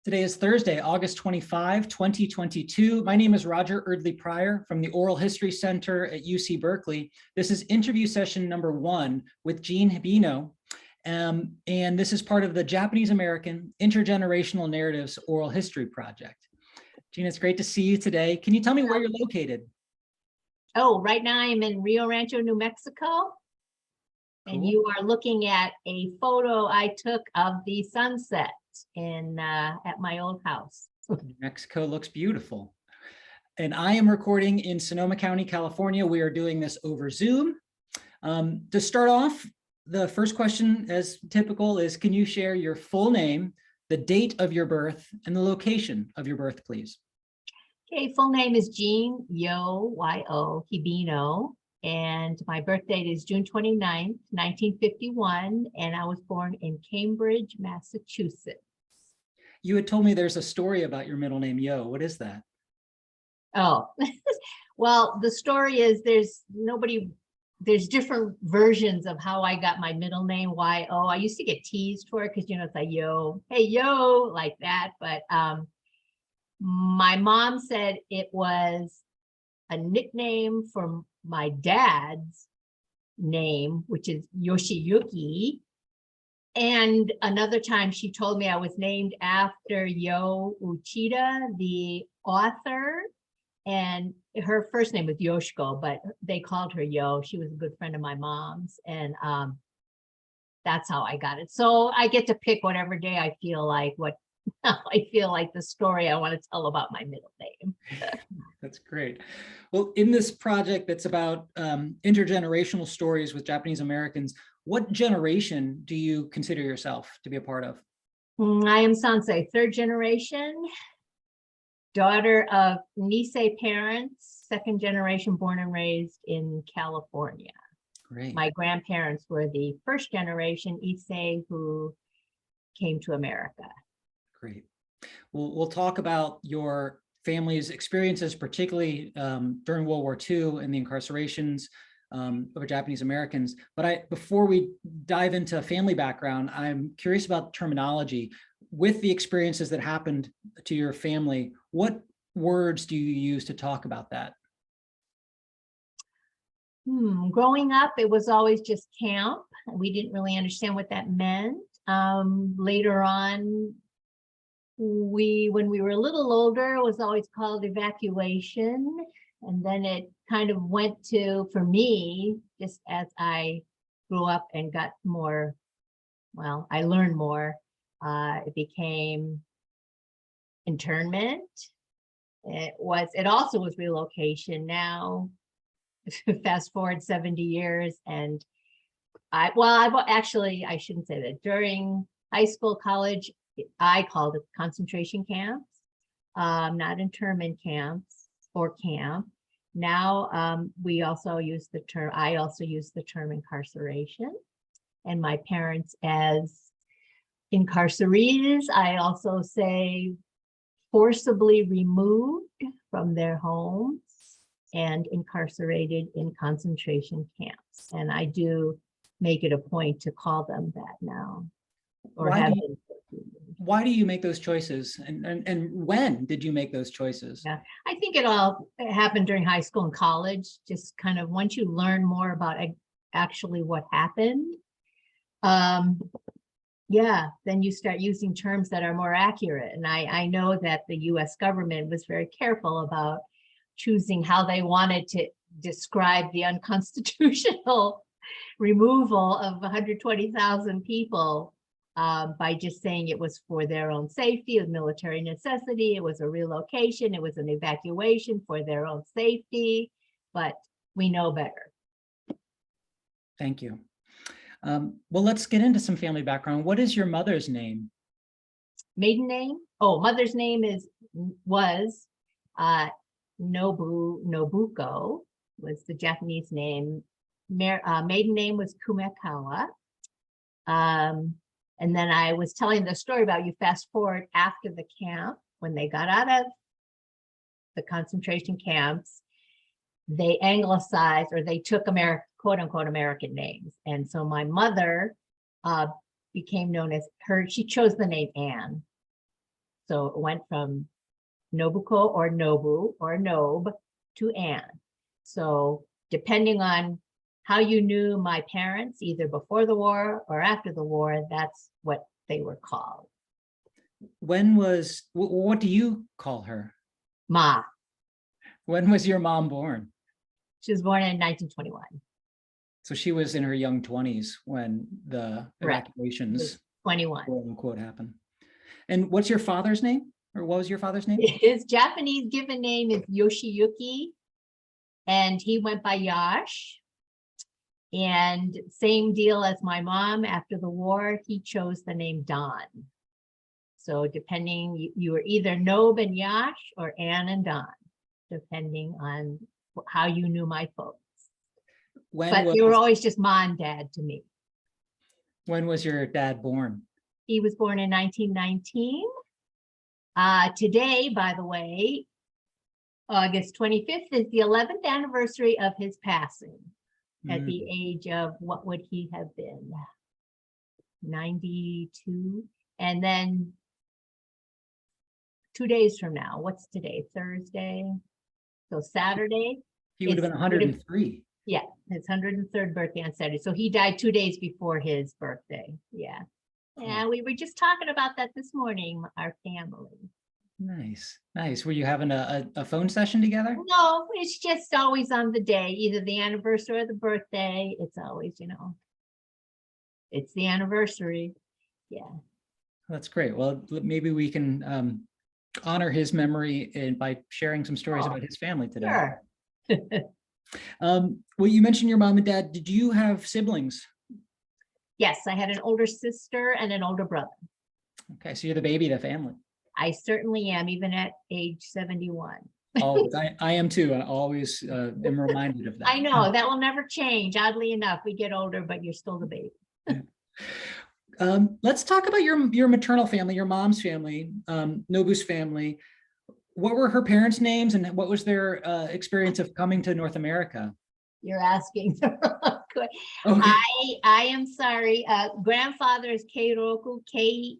Today is Thursday, August 25, 2022. My name is Roger Erdley Pryor from the Oral History Center at UC Berkeley. This is interview session number 1 with Jean Hibino. And this is part of the Japanese American Intergenerational Narratives Oral History Project. Jean, it's great to see you today. Can you tell me where you're located? Oh, right now I'm in Rio Rancho, New Mexico. And you are looking at a photo I took of the sunset in at my old house. New Mexico looks beautiful. And I am recording in Sonoma County, California. We are doing this over Zoom. To start off, the first question, as typical, is can you share your full name, the date of your birth, and the location of your birth, please? Okay, full name is Jean Yo, Y-O, Hibino. And my birth date is June 29th, 1951, and I was born in Cambridge, Massachusetts. You had told me there's a story about your middle name, Yo. What is that? Oh, well, the story is there's different versions of how I got my middle name, Y-O. I used to get teased for it because, you know, it's like, yo, hey, yo, like that. But my mom said it was a nickname for my dad's name, which is Yoshiyuki. And another time she told me I was named after Yo Uchida, the author, and her first name was Yoshiko, but they called her Yo. She was a good friend of my mom's, and that's how I got it. So I get to pick whatever day I feel like the story I want to tell about my middle name. That's great. Well, in this project that's about intergenerational stories with Japanese Americans, what generation do you consider yourself to be a part of? I am Sansei, third generation, daughter of Nisei parents, second generation, born and raised in California. Great. My grandparents were the first generation Issei who came to America. Great. We'll talk about your family's experiences, particularly during World War II and the incarcerations of Japanese Americans. But before we dive into family background, I'm curious about terminology. With the experiences that happened to your family, what words do you use to talk about that? Growing up, it was always just camp. We didn't really understand what that meant. Later on, when we were a little older, it was always called evacuation. And then it kind of went to, for me, just as I grew up and got more, well, I learned more, it became internment. It also was relocation. Now, fast forward 70 years, and I shouldn't say that. During high school, college, I called it concentration camps, not internment camps or camp. Now I also use the term incarceration, and my parents as incarcerated. I also say forcibly removed from their homes and incarcerated in concentration camps. And I do make it a point to call them that now. Or why do you make those choices? And when did you make those choices? Yeah, I think it all happened during high school and college. Just kind of once you learn more about actually what happened, yeah, then you start using terms that are more accurate. And I know that the US government was very careful about choosing how they wanted to describe the unconstitutional removal of 120,000 people. By just saying it was for their own safety, it was military necessity, it was a relocation, it was an evacuation for their own safety, but we know better. Thank you. Well, let's get into some family background. What is your mother's name? Maiden name? Oh, mother's name was Nobuko, was the Japanese name. Maiden name was Kumekawa. And then I was telling the story about, you fast forward after the camp, when they got out of the concentration camps, they anglicized, or they took quote unquote American names. And so my mother became known as she chose the name Anne. So it went from Nobuko or Nobu or Nob to Anne. So depending on how you knew my parents, either before the war or after the war, that's what they were called. What do you call her? Ma. When was your mom born? She was born in 1921. So she was in her young 20s when the Correct. evacuations, 21. quote unquote, happened. And what's your father's name? Or what was your father's name? His Japanese given name is Yoshiyuki, and he went by Yash. And same deal as my mom, after the war, he chose the name Don. So depending, you were either Nob and Yash or Ann and Don, depending on how you knew my folks. But you were always just Ma and Dad to me. When was your dad born? He was born in 1919. Today, by the way, August 25th is the 11th anniversary of his passing at the age of, what would he have been? 92. And then 2 days from now, what's today? Thursday. So Saturday. He would have been 103. Yeah, his 103rd birthday on Saturday. So he died 2 days before his birthday. Yeah. Yeah, we were just talking about that this morning, our family. Nice, nice. Were you having a phone session together? No, it's just always on the day, either the anniversary or the birthday. It's always, it's the anniversary. Yeah. That's great. Well, maybe we can honor his memory by sharing some stories about his family today. Sure. Well, you mentioned your mom and dad. Did you have siblings? Yes, I had an older sister and an older brother. Okay, so you're the baby of the family. I certainly am, even at age 71. Oh, I am too. I always am reminded of that. I know, that will never change. Oddly enough, we get older, but you're still the baby. Let's talk about your maternal family, your mom's family, Nobu's family. What were her parents' names and what was their experience of coming to North America? You're asking the wrong question. Okay. I am sorry. Grandfather is Keiroku, Keiroku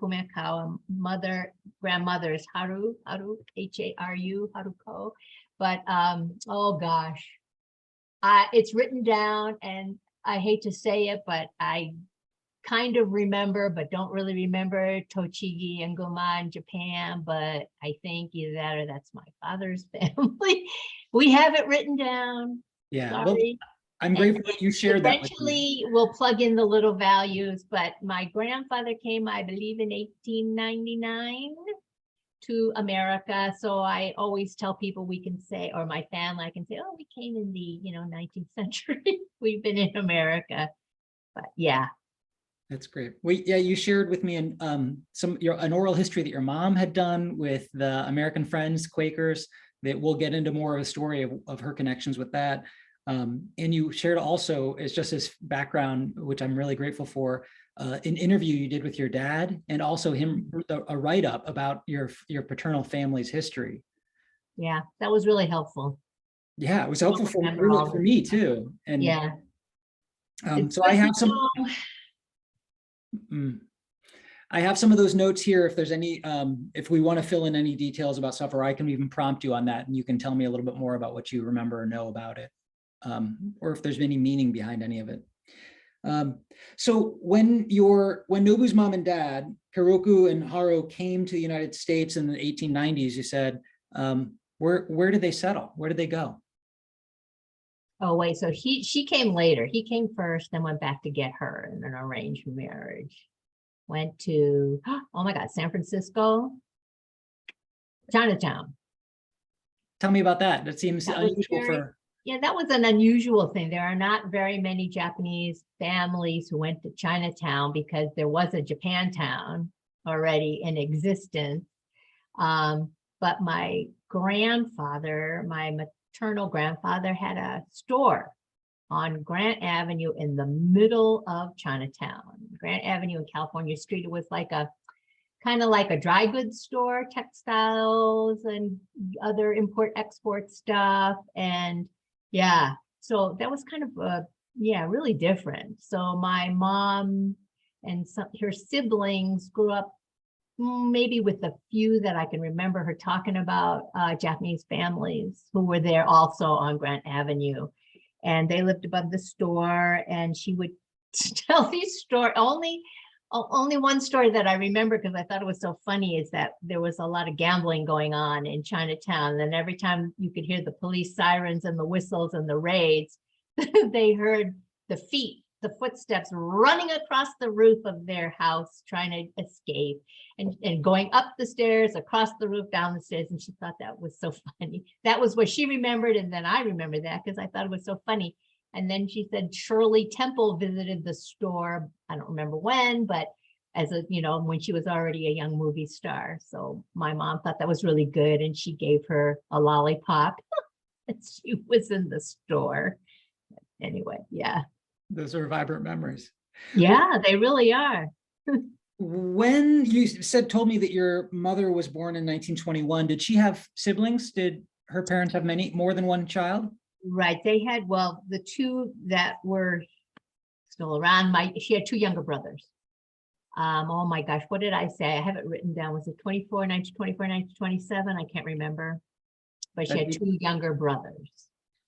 Kumekawa. Grandmother is Haru, Haru, Haruko. But oh gosh, it's written down, and I hate to say it, but I kind of remember, but don't really remember Tochigi and Goma in Japan, but I think either that or that's my father's family. We have it written down. Yeah, Sorry. well, I'm grateful that you shared that with me. Eventually, we'll plug in the little values, but my grandfather came, I believe, in 1899 to America. So I always tell people we can say, or my family, I can say, oh, we came in the 19th century. We've been in America, but yeah. That's great. Yeah, you shared with me an oral history that your mom had done with the American Friends, Quakers, that we'll get into more of a story of her connections with that. And you shared also, as just as background, which I'm really grateful for, an interview you did with your dad, and also a write-up about your paternal family's history. Yeah, that was really helpful. Yeah, it was helpful for me too. And yeah. So I have some. I have some of those notes here. If there's any, if we want to fill in any details about stuff, or I can even prompt you on that, and you can tell me a little bit more about what you remember or know about it, or if there's any meaning behind any of it. So when Nobu's mom and dad, Keiroku and Haru, came to the United States in the 1890s, you said, where did they settle? Where did they go? Oh, wait, so she came later. He came first, then went back to get her in an arranged marriage. Went to, oh my God, San Francisco, Chinatown. Tell me about that. That seems unusual for. Yeah, that was an unusual thing. There are not very many Japanese families who went to Chinatown because there was a Japantown already in existence. But my grandfather, my maternal grandfather, had a store on Grant Avenue in the middle of Chinatown. Grant Avenue in California Street. It was like a kind of like a dry goods store, textiles and other import-export stuff. And yeah, so that was kind of really different. So my mom and her siblings grew up maybe with a few that I can remember her talking about, Japanese families who were there also on Grant Avenue. And they lived above the store, and she would tell these stories. Only one story that I remember, because I thought it was so funny, is that there was a lot of gambling going on in Chinatown. And every time you could hear the police sirens and the whistles and the raids, they heard the footsteps running across the roof of their house, trying to escape and going up the stairs, across the roof, down the stairs. And she thought that was so funny. That was what she remembered. And then I remember that because I thought it was so funny. And then she said Shirley Temple visited the store. I don't remember when, but as a, when she was already a young movie star. So my mom thought that was really good. And she gave her a lollipop and she was in the store. Anyway, yeah. Those are vibrant memories. Yeah, they really are. When you told me that your mother was born in 1921, did she have siblings? Did her parents have more than one child? Right. They had, well, the two that were still around, she had two younger brothers. Oh my gosh, what did I say? I have it written down. Was it 1924, 1927? I can't remember. But she had two younger brothers.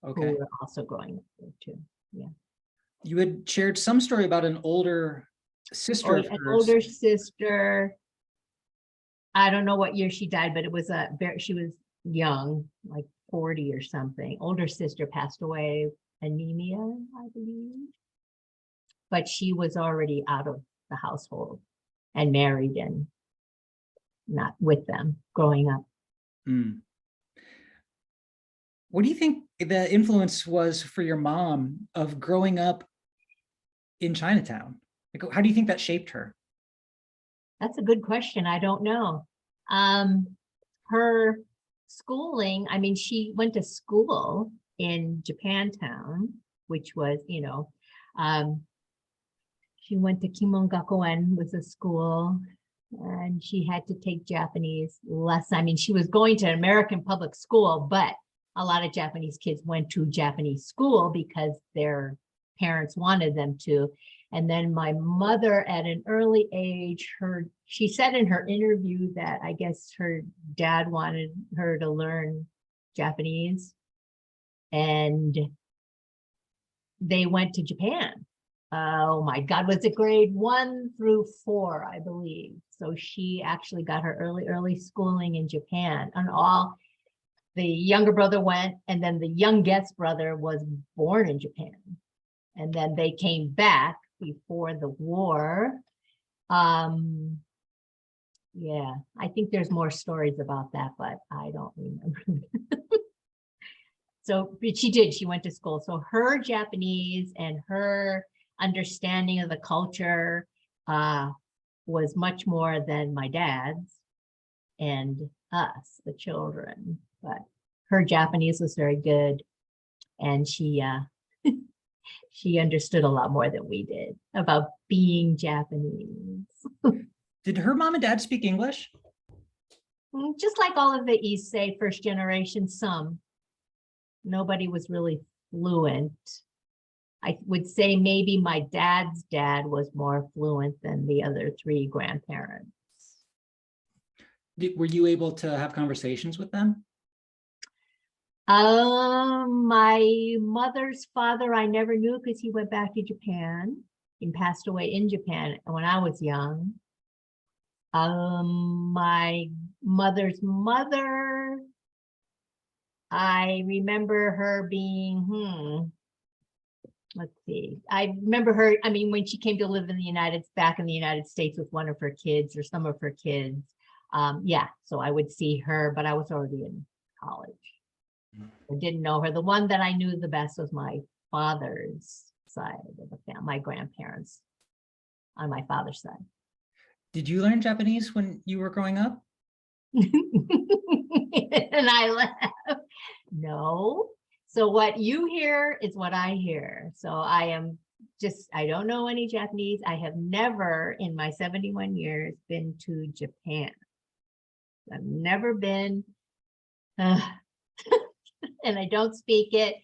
Okay. Who were also growing up there too. Yeah. You had shared some story about an older sister of hers. An older sister. I don't know what year she died, but it was she was young, like 40 or something. Older sister passed away, anemia, I believe. But she was already out of the household and married and not with them growing up. Mm. What do you think the influence was for your mom of growing up in Chinatown? Like, how do you think that shaped her? That's a good question. I don't know. Her schooling, I mean, she went to school in Japantown, which was, she went to Kimon-Gakuen, was a school, and she had to take Japanese lessons. I mean, she was going to American public school, but a lot of Japanese kids went to Japanese school because their parents wanted them to. And then my mother, at an early age, she said in her interview that I guess her dad wanted her to learn Japanese, and they went to Japan. Oh my God, was it grade 1 through 4, I believe. So she actually got her early schooling in Japan. And the younger brother went, and then the youngest brother was born in Japan. And then they came back before the war. Yeah, I think there's more stories about that, but I don't remember. So, but she did, she went to school. So her Japanese and her understanding of the culture was much more than my dad's and us, the children. But her Japanese was very good. And she she understood a lot more than we did about being Japanese. Did her mom and dad speak English? Just like all of the Nisei first generation, some. Nobody was really fluent. I would say maybe my dad's dad was more fluent than the other 3 grandparents. Were you able to have conversations with them? My mother's father, I never knew because he went back to Japan and passed away in Japan when I was young. My mother's mother, I remember her being, let's see. I remember her, I mean, when she came to live back in the United States with one of her kids or some of her kids. Yeah, so I would see her, but I was already in college. I didn't know her. The one that I knew the best was my father's side of the family, my grandparents on my father's side. Did you learn Japanese when you were growing up? And I laugh. No. So what you hear is what I hear. So I don't know any Japanese. I have never in my 71 years been to Japan. I've never been, and I don't speak it.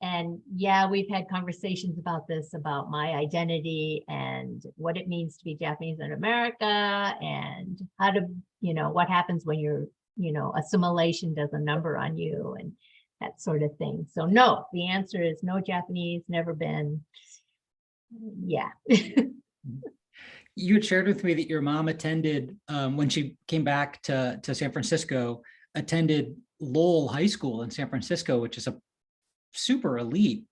And yeah, we've had conversations about this, about my identity and what it means to be Japanese in America, and how to, what happens when you're, assimilation does a number on you and that sort of thing. So no, the answer is no Japanese, never been. Yeah. You had shared with me that your mom attended, when she came back to San Francisco, attended Lowell High School in San Francisco, which is a super elite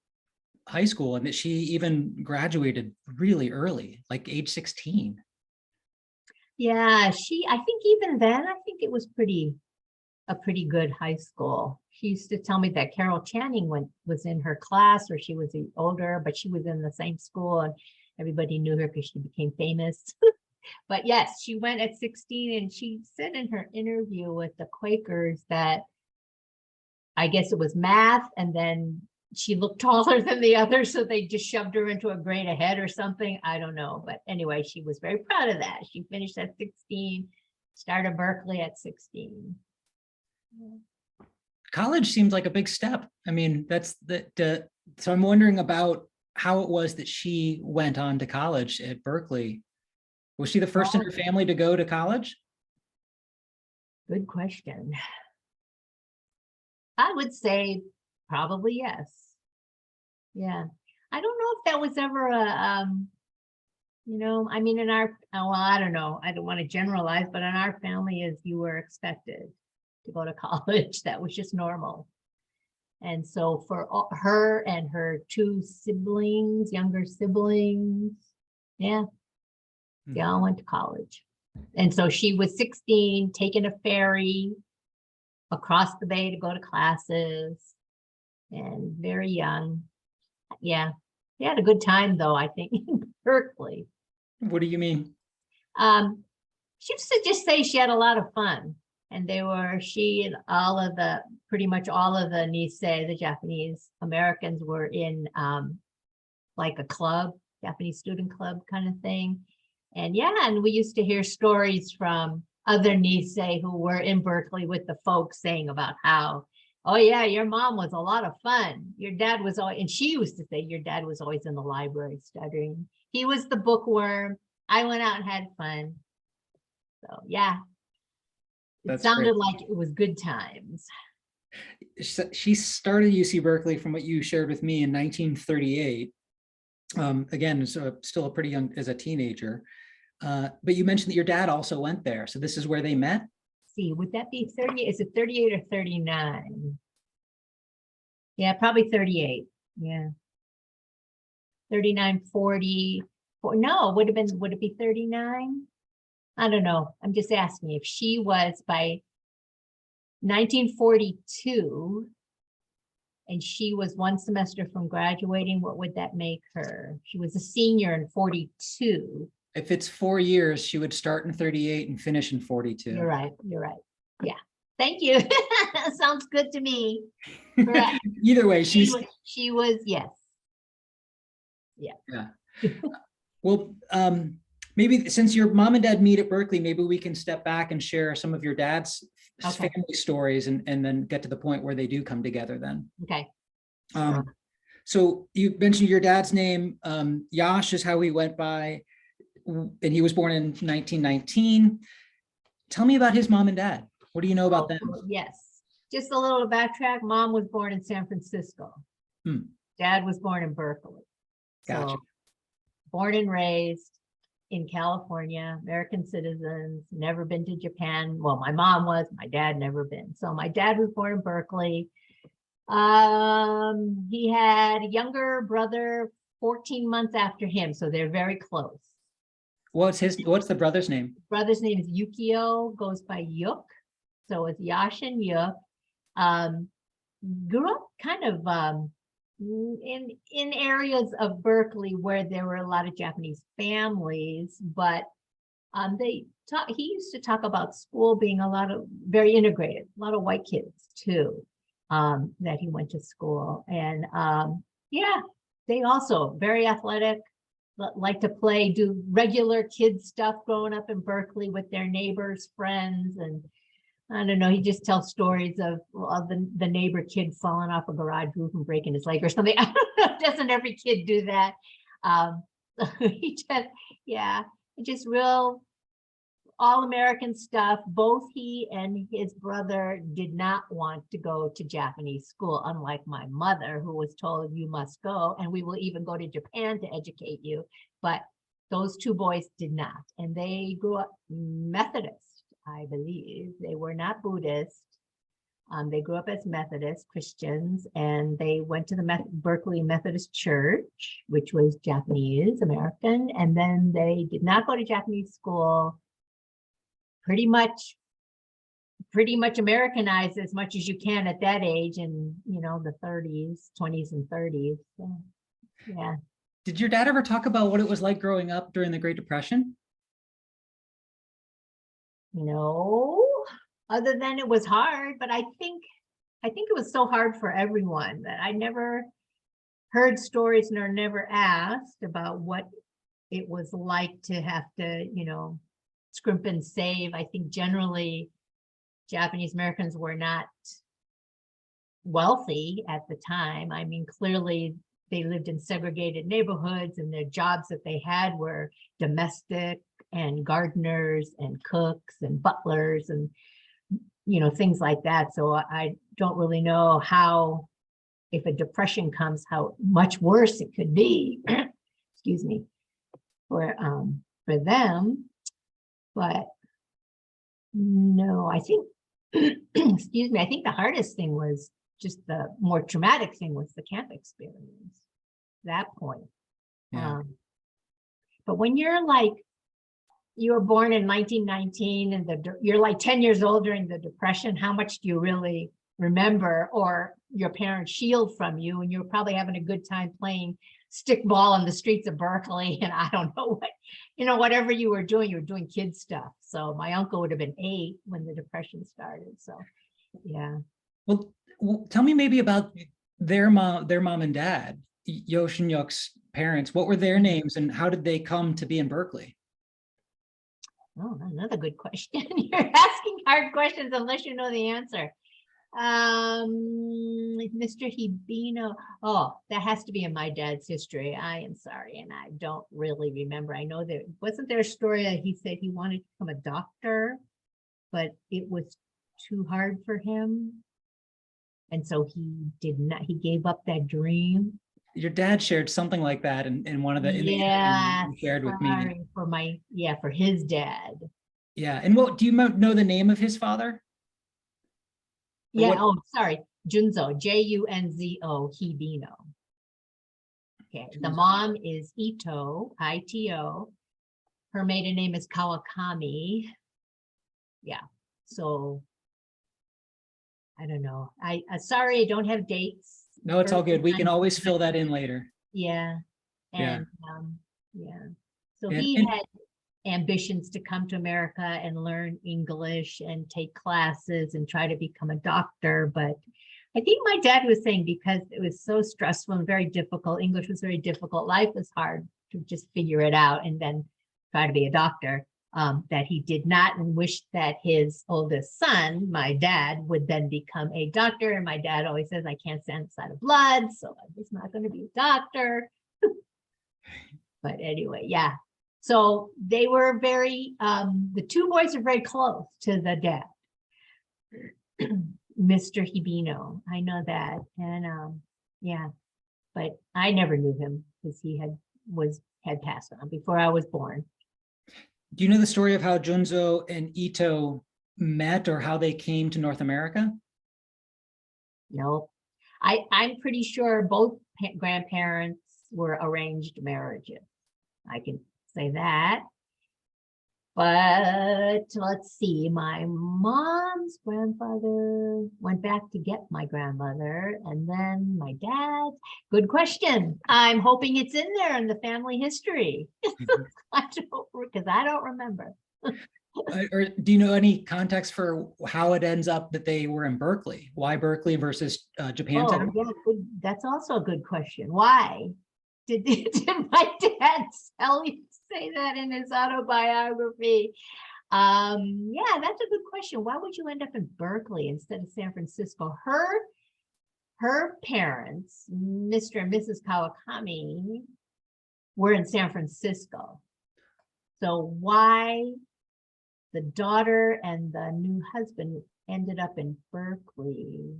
high school, and that she even graduated really early, like age 16. Yeah, I think even then, I think it was a pretty good high school. She used to tell me that Carol Channing was in her class, or she was older, but she was in the same school and everybody knew her because she became famous. But yes, she went at 16, and she said in her interview with the Quakers that I guess it was math, and then she looked taller than the others, so they just shoved her into a grade ahead or something. I don't know. But anyway, she was very proud of that. She finished at 16, started Berkeley at 16. College seems like a big step. I mean, so I'm wondering about how it was that she went on to college at Berkeley. Was she the first in her family to go to college? Good question. I would say probably yes. Yeah. I don't know if that was ever I mean, I don't know. I don't want to generalize, but in our family, as you were expected to go to college, that was just normal. And so for her and her two siblings, younger siblings, yeah, they all went to college. And so she was 16, taking a ferry across the bay to go to classes, and very young. Yeah, they had a good time though, I think, in Berkeley. What do you mean? She used to just say she had a lot of fun. And she and pretty much all of the Nisei, the Japanese Americans, were in like a club, Japanese student club kind of thing. And yeah, and we used to hear stories from other Nisei who were in Berkeley with the folks saying about how, oh yeah, your mom was a lot of fun. Your dad was always, and she used to say your dad was always in the library studying. He was the bookworm. I went out and had fun. So yeah. It sounded like it was good times. She started UC Berkeley, from what you shared with me, in 1938. Again, so still pretty young as a teenager. But you mentioned that your dad also went there. So this is where they met? See, would that be 30? Is it 38 or 39? Yeah, probably 38. Yeah. 39, 40. No, would it be 39? I don't know. I'm just asking if she was by 1942 and she was one semester from graduating, what would that make her? She was a senior in 42. If it's 4 years, she would start in 38 and finish in 42. You're right. Yeah. Thank you. Sounds good to me. Correct. Either way, she was, yes. Yeah. Well, maybe since your mom and dad meet at Berkeley, maybe we can step back and share some of your dad's family stories and then get to the point where they do come together then. Okay. So you mentioned your dad's name. Yash is how he went by, and he was born in 1919. Tell me about his mom and dad. What do you know about them? Yes. Just a little backtrack. Mom was born in San Francisco. Dad was born in Berkeley. Gotcha. So, born and raised in California, American citizens, never been to Japan. Well, my mom was, my dad never been. So my dad was born in Berkeley. He had a younger brother 14 months after him. So they're very close. What's the brother's name? Brother's name is Yukio, goes by Yuk. So it's Yash and Yuk. Grew up kind of in areas of Berkeley where there were a lot of Japanese families, but he used to talk about school being very integrated, a lot of white kids too, that he went to school. And yeah, they also very athletic, like to play, do regular kid stuff growing up in Berkeley with their neighbors, friends, and I don't know. He just tells stories of the neighbor kid falling off a garage roof and breaking his leg or something. I don't know. Doesn't every kid do that? He just, yeah, just real all-American stuff. Both he and his brother did not want to go to Japanese school, unlike my mother, who was told you must go, and we will even go to Japan to educate you. But those two boys did not, and they grew up Methodist. I believe they were not Buddhist. They grew up as Methodist Christians, and they went to the Berkeley Methodist Church, which was Japanese American, and then they did not go to Japanese school. Pretty much Americanized as much as you can at that age, in the 30s, 20s, and 30s. So, yeah. Did your dad ever talk about what it was like growing up during the Great Depression? No, other than it was hard, but I think it was so hard for everyone that I never heard stories nor never asked about what it was like to have to, scrimp and save. I think generally Japanese Americans were not wealthy at the time. I mean, clearly they lived in segregated neighborhoods, and their jobs that they had were domestic and gardeners and cooks and butlers and things like that. So I don't really know how, if a depression comes, how much worse it could be excuse me, for them. But no, I think excuse me, I think the hardest thing was just the more traumatic thing was the camp experience, that point. Yeah. But when you're like, you were born in 1919 and you're like 10 years old during the Depression, how much do you really remember? Or your parents shield from you, and you're probably having a good time playing stickball in the streets of Berkeley, and I don't know what, whatever you were doing kid stuff. So my uncle would have been 8 when the Depression started. So yeah. Well, tell me maybe about their mom and dad, Yoshinyuk's parents. What were their names, and how did they come to be in Berkeley? Oh, another good question. You're asking hard questions unless you know the answer. Mr. Hibino. Oh, that has to be in my dad's history. I am sorry, and I don't really remember. I know there wasn't there a story that he said he wanted to become a doctor, but it was too hard for him, and so he did not. He gave up that dream. Your dad shared something like that in one of the yeah, you shared with me. For his dad. Yeah, and what do you know the name of his father? Yeah. Oh, sorry, Junzo, Junzo, Hibino. Okay, the mom is Ito, Ito. Her maiden name is Kawakami. Yeah, so I don't know. Sorry, I don't have dates. No, it's all good. We can always fill that in later. Yeah. And yeah. So he had ambitions to come to America and learn English and take classes and try to become a doctor. But I think my dad was saying because it was so stressful and very difficult, English was very difficult, life was hard to just figure it out and then try to be a doctor. That he did not, and wished that his oldest son, my dad, would then become a doctor. And my dad always says, I can't stand the sight of blood, so I'm just not going to be a doctor. But anyway, yeah. So they were very, the two boys are very close to the dad, Mr. Hibino. I know that. And yeah, but I never knew him because he had passed on before I was born. Do you know the story of how Junzo and Ito met, or how they came to North America? No, I'm pretty sure both grandparents were arranged marriages. I can say that. But let's see, my mom's grandfather went back to get my grandmother, and then my dad. Good question. I'm hoping it's in there in the family history. Because I don't remember. Or do you know any context for how it ends up that they were in Berkeley? Why Berkeley versus Japantown? Oh, yeah, that's also a good question. Why did my dad say that in his autobiography? Yeah, that's a good question. Why would you end up in Berkeley instead of San Francisco? Her parents, Mr. and Mrs. Kawakami, were in San Francisco. So why the daughter and the new husband ended up in Berkeley,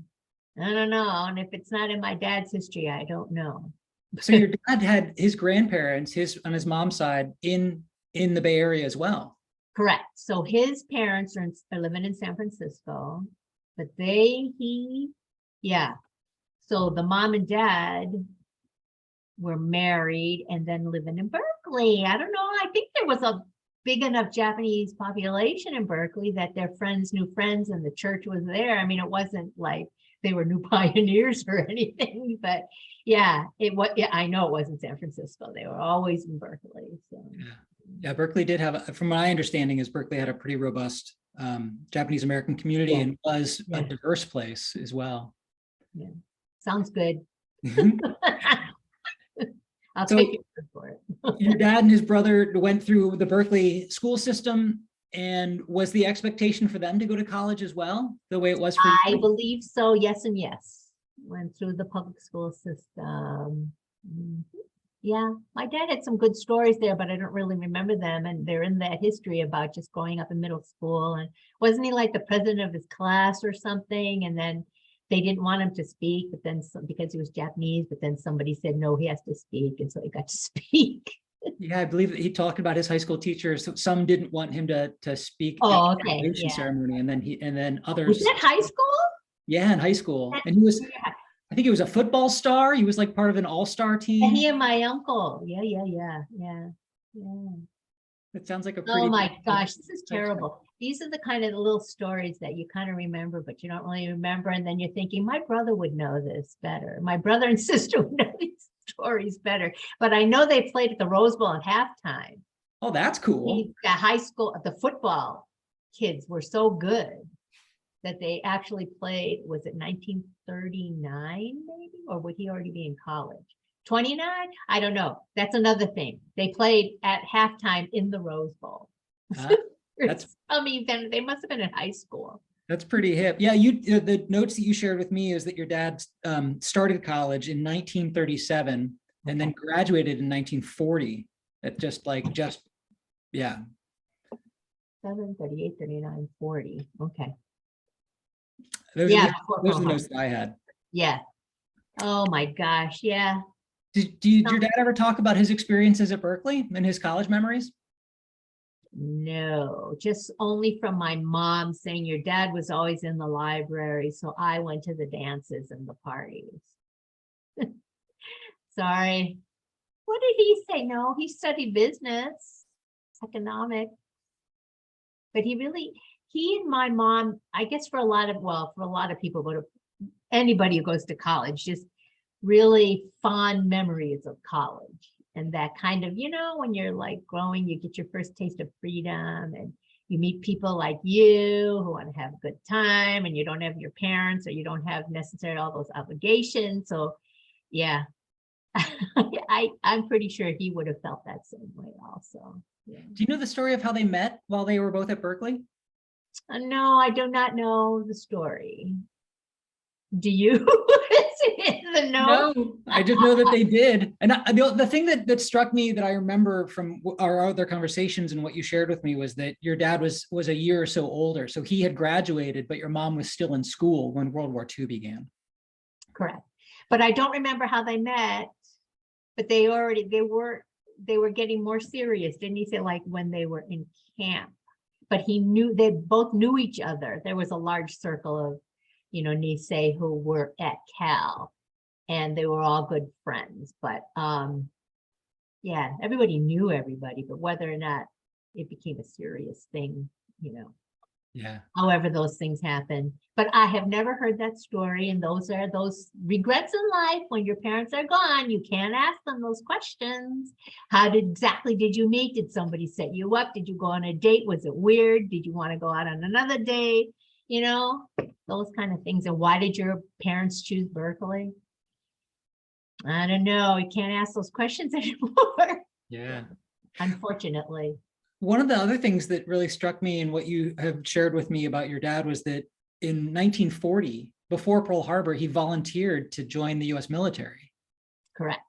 I don't know. And if it's not in my dad's history, I don't know. So your dad had his grandparents, on his mom's side, in the Bay Area as well. Correct. So his parents are living in San Francisco, but yeah. So the mom and dad were married and then living in Berkeley. I don't know. I think there was a big enough Japanese population in Berkeley that their friends knew friends and the church was there. I mean, it wasn't like they were new pioneers or anything, but yeah, yeah, I know it wasn't San Francisco. They were always in Berkeley. So yeah, Berkeley did have, from my understanding, is Berkeley had a pretty robust Japanese American community, yeah, and was a diverse place as well. Yeah, sounds good. I'll So, take your word for it. your dad and his brother went through the Berkeley school system, and was the expectation for them to go to college as well, the way it was for I you? believe so. Yes and yes. Went through the public school system. Yeah, my dad had some good stories there, but I don't really remember them. And they're in that history about just growing up in middle school. And wasn't he like the president of his class or something? And then they didn't want him to speak, but then because he was Japanese, but then somebody said, no, he has to speak. And so he got to speak. Yeah, I believe that he talked about his high school teachers. Some didn't want him to speak Oh, at the okay. graduation Yeah. ceremony, and then others. Was that high school? Yeah, in high school, and he was. Yeah. I think he was a football star. He was like part of an all-star And team. he and my uncle. Yeah. It sounds like a pretty. Oh my gosh, this is terrible. These are the kind of little stories that you kind of remember, but you don't really remember. And then you're thinking, my brother would know this better. My brother and sister would know these stories better. But I know they played at the Rose Bowl at halftime. Oh, that's cool. The high school, the football kids were so good that they actually played, was it 1939 maybe? Or would he already be in college? 29? I don't know. That's another thing. They played at halftime in the Rose Bowl. That's, I mean, then they must have been in high school. that's pretty hip. Yeah, the notes that you shared with me is that your dad started college in 1937 and then graduated in 1940. At yeah. 7, 38, 39, 40. Okay. Those Yeah. are the notes that I had. Yeah. Oh my gosh. Yeah. Did your dad ever talk about his experiences at Berkeley and his college memories? No, just only from my mom saying your dad was always in the library. So I went to the dances and the parties. Sorry. What did he say? No, he studied business, economics. But he and my mom, I guess for a lot of people, but anybody who goes to college, just really fond memories of college. And that kind of, when you're like growing, you get your first taste of freedom and you meet people like you who want to have a good time and you don't have your parents or you don't have necessarily all those obligations. So yeah, I'm pretty sure he would have felt that same way also. Yeah. Do you know the story of how they met while they were both at Berkeley? No, I do not know the story. Do you? No, I just know that they did. And the thing that struck me that I remember from our other conversations and what you shared with me was that your dad was a year or so older. So he had graduated, but your mom was still in school when World War II began. Correct. But I don't remember how they met, but they were getting more serious. Didn't he say like when they were in camp? But they both knew each other. There was a large circle of, Nisei who were at Cal. And they were all good friends, but yeah, everybody knew everybody, but whether or not it became a serious thing, Yeah. However those things happen. But I have never heard that story, and those are those regrets in life when your parents are gone. You can't ask them those questions. How exactly did you meet? Did somebody set you up? Did you go on a date? Was it weird? Did you want to go out on another date? Those kind of things. And why did your parents choose Berkeley? I don't know. You can't ask those questions anymore. Yeah. Unfortunately. One of the other things that really struck me in what you have shared with me about your dad was that in 1940, before Pearl Harbor, he volunteered to join the US military. Correct.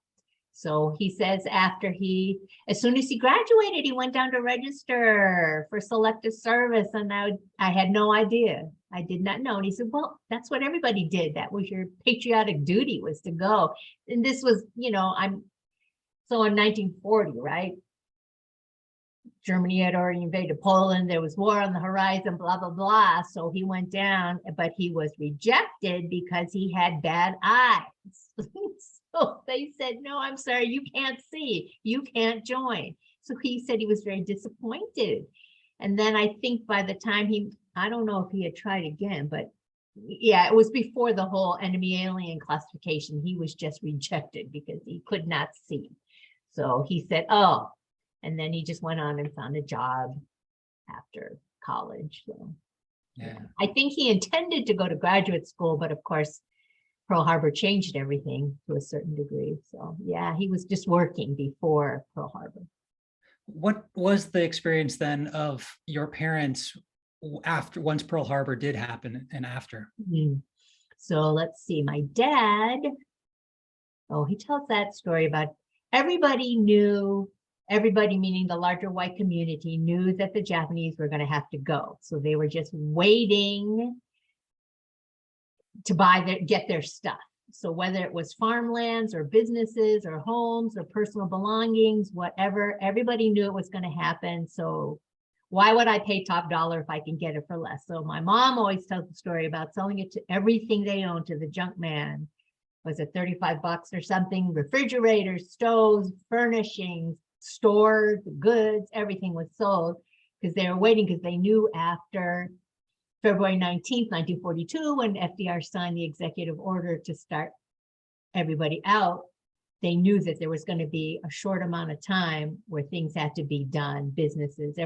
So he says as soon as he graduated, he went down to register for selective service. And I had no idea. I did not know. And he said, well, that's what everybody did. That was your patriotic duty, was to go. And this was, so in 1940, right? Germany had already invaded Poland. There was war on the horizon, blah, blah, blah. So he went down, but he was rejected because he had bad eyes. So they said, no, I'm sorry, you can't see, you can't join. So he said he was very disappointed. And then I think by the time I don't know if he had tried again, but yeah, it was before the whole enemy alien classification. He was just rejected because he could not see. So he said, oh, and then he just went on and found a job after college. So Yeah. I think he intended to go to graduate school, but of course, Pearl Harbor changed everything to a certain degree. So yeah, he was just working before Pearl Harbor. What was the experience then of your parents once Pearl Harbor did happen and after? So let's see, my dad, he tells that story about everybody meaning the larger white community, knew that the Japanese were going to have to go. So they were just waiting to get their stuff. So whether it was farmlands or businesses or homes or personal belongings, whatever, everybody knew it was going to happen. So why would I pay top dollar if I can get it for less? So my mom always tells the story about selling it to everything they owned to the junk man. Was it $35 or something? Refrigerators, stoves, furnishings, stores, goods, everything was sold because they were waiting, because they knew after February 19th, 1942, when FDR signed the executive order to start everybody out, they knew that there was going to be a short amount of time where things had to be done. Businesses,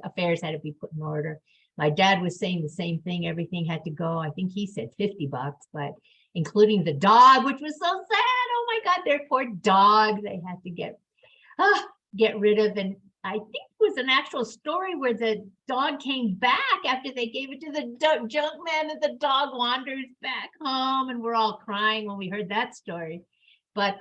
affairs had to be put in order. My dad was saying the same thing. Everything had to go. I think he said $50, but including the dog, which was so sad. Oh my God, their poor dog. They had to get rid of. And I think it was an actual story where the dog came back after they gave it to the junk man, and the dog wanders back home, and we're all crying when we heard that story. But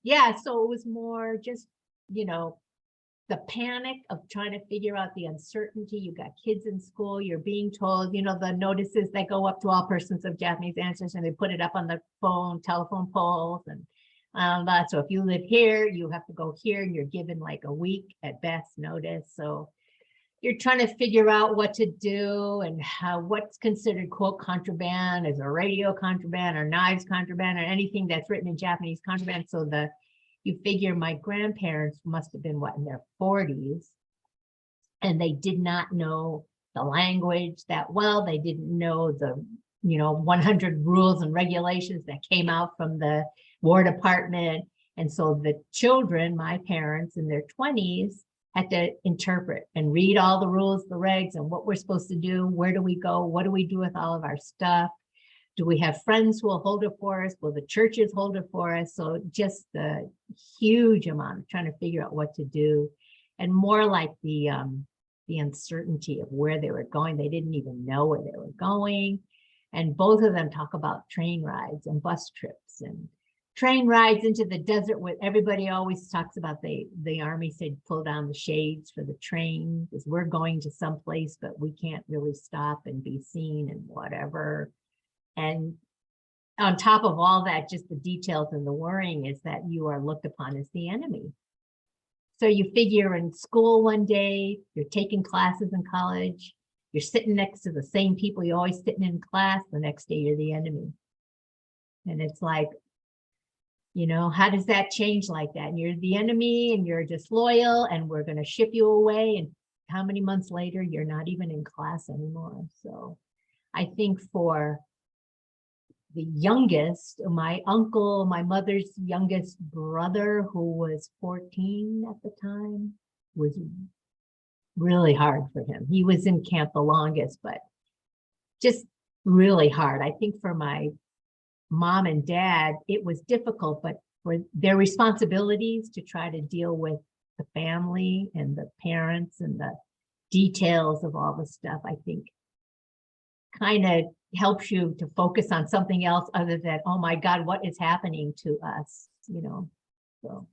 yeah, so it was more just, the panic of trying to figure out the uncertainty. You got kids in school, you're being told, the notices that go up to all persons of Japanese ancestry, and they put it up on the telephone poles, and so if you live here, you have to go here, and you're given like a week at best notice. So you're trying to figure out what to do and what's considered quote contraband, is a radio contraband or knives contraband or anything that's written in Japanese contraband. So you figure my grandparents must have been in their 40s, and they did not know the language that well. They didn't know the 100 rules and regulations that came out from the War Department. And so the children, my parents in their 20s, had to interpret and read all the rules, the regs, and what we're supposed to do. Where do we go? What do we do with all of our stuff? Do we have friends who will hold it for us? Will the churches hold it for us? So just the huge amount of trying to figure out what to do, and more like the uncertainty of where they were going. They didn't even know where they were going. And both of them talk about train rides and bus trips and train rides into the desert, where everybody always talks about the Army said pull down the shades for the train because we're going to someplace, but we can't really stop and be seen and whatever. And on top of all that, just the details and the worrying is that you are looked upon as the enemy. So you figure in school one day, you're taking classes in college, you're sitting next to the same people you're always sitting in class, the next day you're the enemy. And it's like, how does that change like that? And you're the enemy and you're disloyal and we're going to ship you away. And how many months later, you're not even in class anymore. So I think for the youngest, my uncle, my mother's youngest brother, who was 14 at the time, was really hard for him. He was in camp the longest, but just really hard. I think for my mom and dad, it was difficult, but for their responsibilities to try to deal with the family and the parents and the details of all the stuff, I think kind of helps you to focus on something else other than, oh my God, what is happening to us, you know? So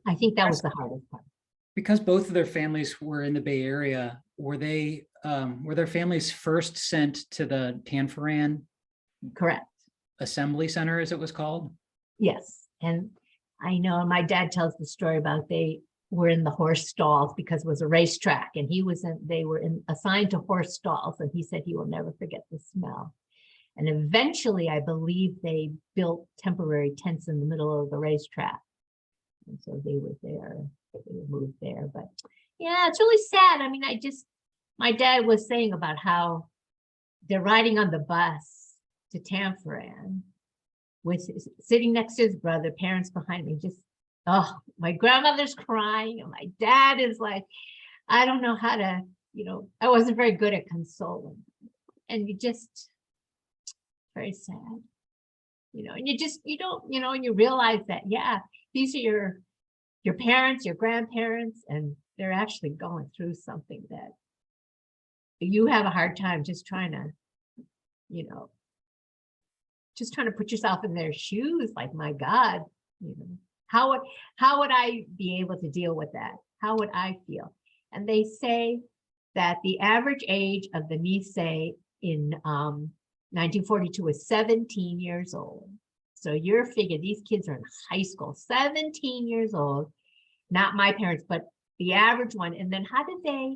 I think that was the hardest part. Because both of their families were in the Bay Area, were their families first sent to the Tanforan Correct. Assembly Center, as it was called? Yes. And I know my dad tells the story about they were in the horse stalls because it was a racetrack, and they were assigned to horse stalls, and he said he will never forget the smell. And eventually, I believe they built temporary tents in the middle of the racetrack. And so they were there, they were moved there. But yeah, it's really sad. I mean, my dad was saying about how they're riding on the bus to Tanforan with sitting next to his brother, parents behind me, just, oh, my grandmother's crying and my dad is like, I don't know how to, I wasn't very good at consoling. And very sad, and you don't, and you realize that, yeah, these are your parents, your grandparents, and they're actually going through something that you have a hard time just trying to, put yourself in their shoes. Like, my God, how would I be able to deal with that? How would I feel? And they say that the average age of the Nisei in 1942 was 17 years old. So you're figuring these kids are in high school, 17 years old, not my parents, but the average one. And then how did they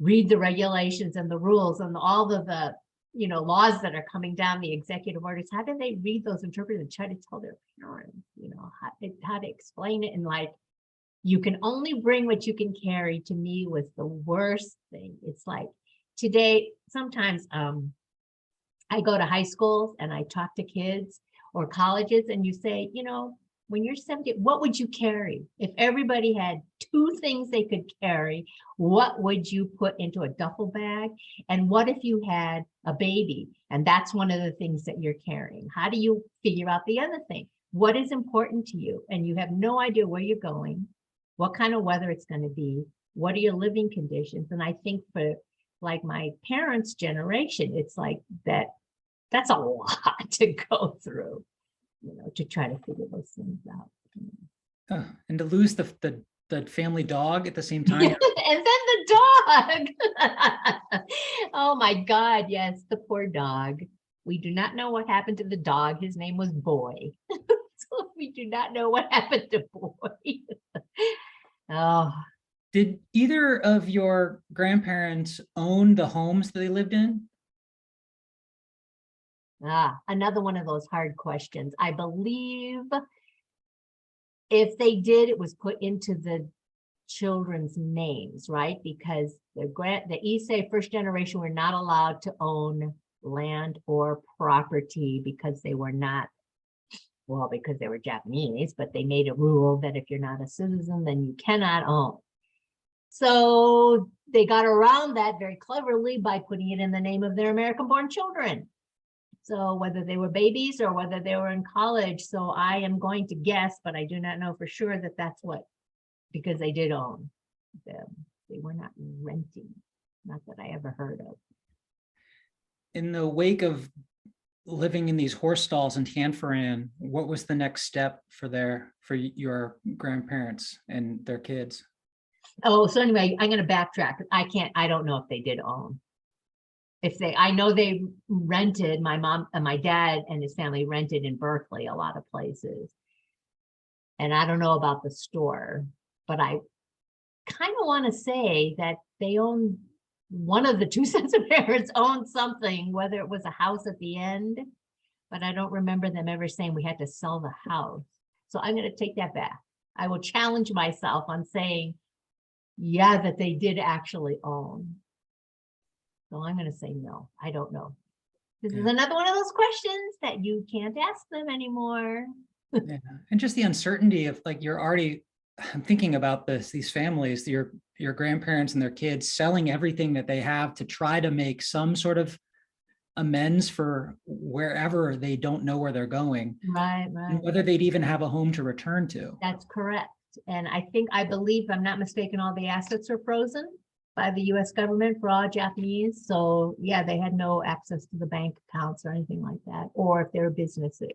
read the regulations and the rules and all of the, laws that are coming down, the executive orders? How did they read those, interpret and try to tell their parents, how to explain it? And like, you can only bring what you can carry, to me was the worst thing. It's like today, sometimes I go to high schools and I talk to kids or colleges, and you say, when you're 70, what would you carry? If everybody had 2 things they could carry, what would you put into a duffel bag? And what if you had a baby and that's one of the things that you're carrying? How do you figure out the other thing? What is important to you? And you have no idea where you're going, what kind of weather it's going to be, what are your living conditions? And I think for like my parents' generation, it's like that's a lot to go through, to try to figure those things out. And to lose the family dog at the same time. And then the dog. Oh my God, yes, the poor dog. We do not know what happened to the dog. His name was Boy. So we do not know what happened to Boy. Oh. Did either of your grandparents own the homes that they lived in? Another one of those hard questions. I believe if they did, it was put into the children's names, right? Because the Issei first generation were not allowed to own land or property because they were not, because they were Japanese, but they made a rule that if you're not a citizen, then you cannot own. So they got around that very cleverly by putting it in the name of their American-born children. So whether they were babies or whether they were in college. So I am going to guess, but I do not know for sure that that's what, because they did own them. They were not renting, not that I ever heard of. In the wake of living in these horse stalls in Tanforan, what was the next step for your grandparents and their kids? Oh, so anyway, I'm going to backtrack. I don't know if they did own. I know they rented, my mom and my dad and his family rented in Berkeley, a lot of places. And I don't know about the store, but I kind of want to say that they owned, one of the 2 sets of parents owned something, whether it was a house at the end, but I don't remember them ever saying we had to sell the house. So I'm going to take that back. I will challenge myself on saying, yeah, that they did actually own. So I'm going to say no, I don't know. This is another one of those questions that you can't ask them anymore. Yeah. And just the uncertainty of like, I'm thinking about these families, your grandparents and their kids selling everything that they have to try to make some sort of amends for wherever they don't know where they're going. Right. And whether they'd even have a home to return to. That's correct. And I believe, if I'm not mistaken, all the assets were frozen by the US government for all Japanese. So yeah, they had no access to the bank accounts or anything like that, or if they were businesses.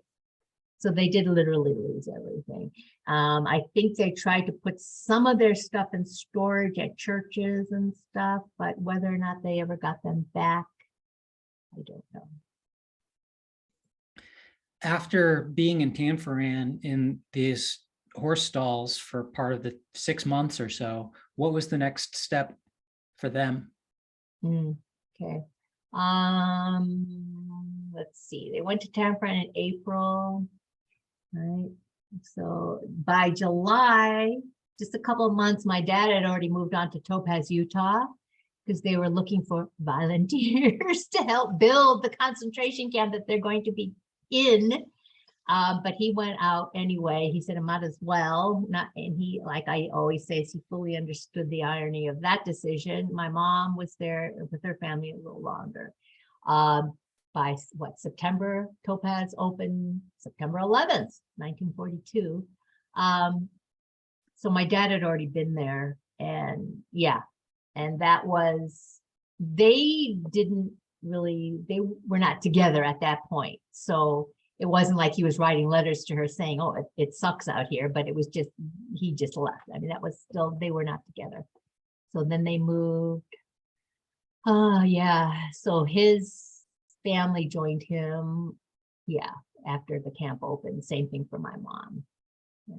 So they did literally lose everything. I think they tried to put some of their stuff in storage at churches and stuff, but whether or not they ever got them back, I don't know. After being in Tanforan in these horse stalls for part of the 6 months or so, what was the next step for them? Okay. Let's see. They went to Tanforan in April, right? So by July, just a couple of months, my dad had already moved on to Topaz, Utah, because they were looking for volunteers to help build the concentration camp that they're going to be in. But he went out anyway. He said, I might as well. And he, like I always say, he fully understood the irony of that decision. My mom was there with her family a little longer. By September, Topaz opened September 11th, 1942. So my dad had already been there, and yeah, and that was, they were not together at that point. So it wasn't like he was writing letters to her saying, oh, it sucks out here, but it was just, he just left. I mean, that was still, they were not together. So then they moved. Yeah. So his family joined him. Yeah. After the camp opened, same thing for my mom. Yeah.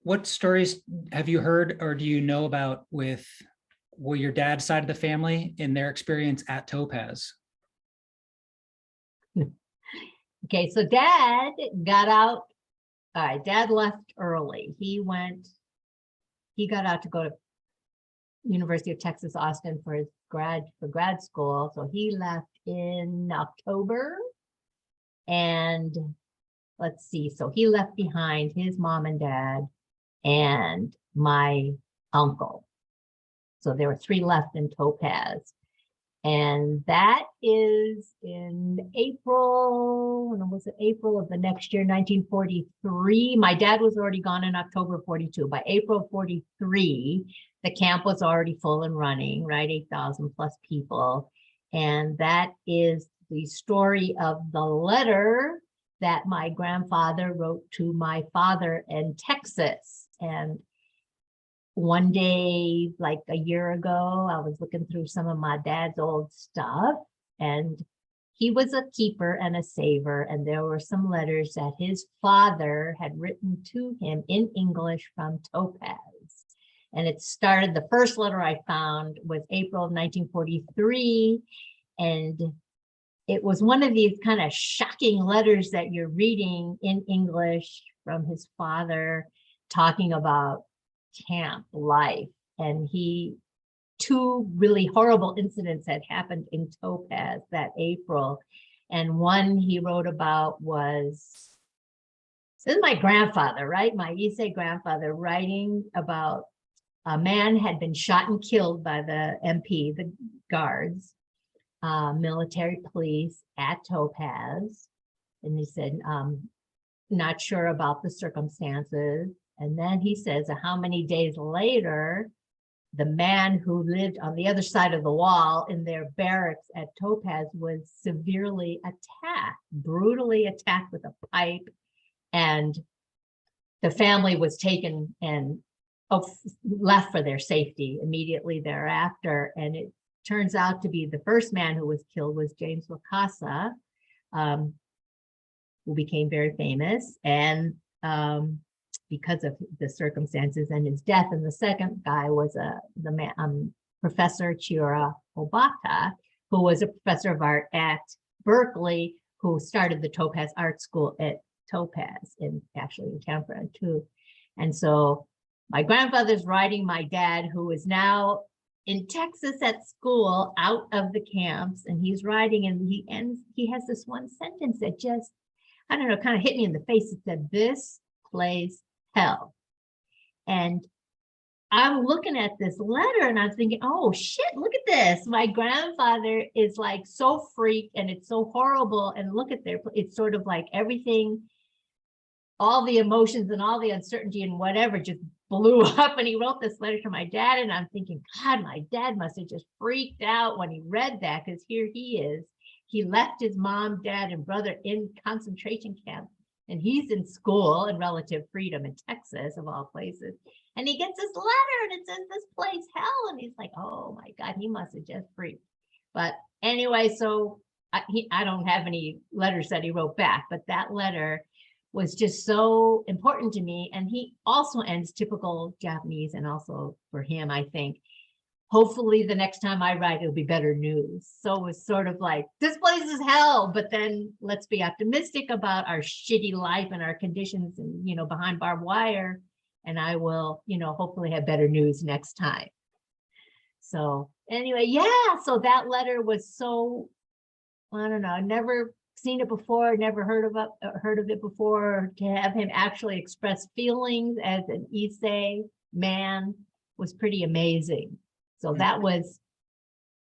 What stories have you heard or do you know about with your dad's side of the family in their experience at Topaz? Okay, so dad got out. All right, dad left early. He got out to go to University of Texas, Austin for his grad school. So he left in October. And let's see, so he left behind his mom and dad and my uncle. So there were 3 left in Topaz. And that is in April, when was it? April of the next year, 1943. My dad was already gone in October 42. By April 43, the camp was already full and running, right? 8,000 plus people. And that is the story of the letter that my grandfather wrote to my father in Texas. And one day, like a year ago, I was looking through some of my dad's old stuff, and he was a keeper and a saver. And there were some letters that his father had written to him in English from Topaz. And it started, the first letter I found was April of 1943. And it was one of these kind of shocking letters that you're reading in English from his father, talking about camp life. And 2 really horrible incidents had happened in Topaz that April. And one he wrote about was, this is my grandfather, right? My Nisei grandfather writing about a man had been shot and killed by the MP, the guards, military police at Topaz. And he said, not sure about the circumstances. And then he says, how many days later, the man who lived on the other side of the wall in their barracks at Topaz was severely attacked, brutally attacked with a pipe. And the family was taken and left for their safety immediately thereafter. And it turns out to be the first man who was killed was James Wakasa, who became very famous. And because of the circumstances and his death. And the second guy was Professor Chiura Obata, who was a professor of art at Berkeley, who started the Topaz Art School at Topaz, actually in Tanforan too. And so my grandfather's writing my dad, who is now in Texas at school, out of the camps, and he's writing, and he has this one sentence that just, I don't know, kind of hit me in the face. It said, "This place hell." And I'm looking at this letter and I'm thinking, oh shit, look at this. My grandfather is like so freaked and it's so horrible. And look at it's sort of like everything all the emotions and all the uncertainty and whatever just blew up. And he wrote this letter to my dad. And I'm thinking, God, my dad must have just freaked out when he read that, because here he is. He left his mom, dad, and brother in concentration camp. And he's in school in relative freedom in Texas, of all places. And he gets this letter and it says, this place hell. And he's like, oh my God, he must have just freaked. But anyway, so I don't have any letters that he wrote back, but that letter was just so important to me. And he also ends typical Japanese, and also for him, I think, hopefully the next time I write, it'll be better news. So it was sort of like, this place is hell, but then let's be optimistic about our shitty life and our conditions and, you know, behind barbed wire. And I will, you know, hopefully have better news next time. So anyway, yeah, so that letter was so, I don't know, never seen it before, never heard of it before. To have him actually express feelings as an Issei man was pretty amazing. So that was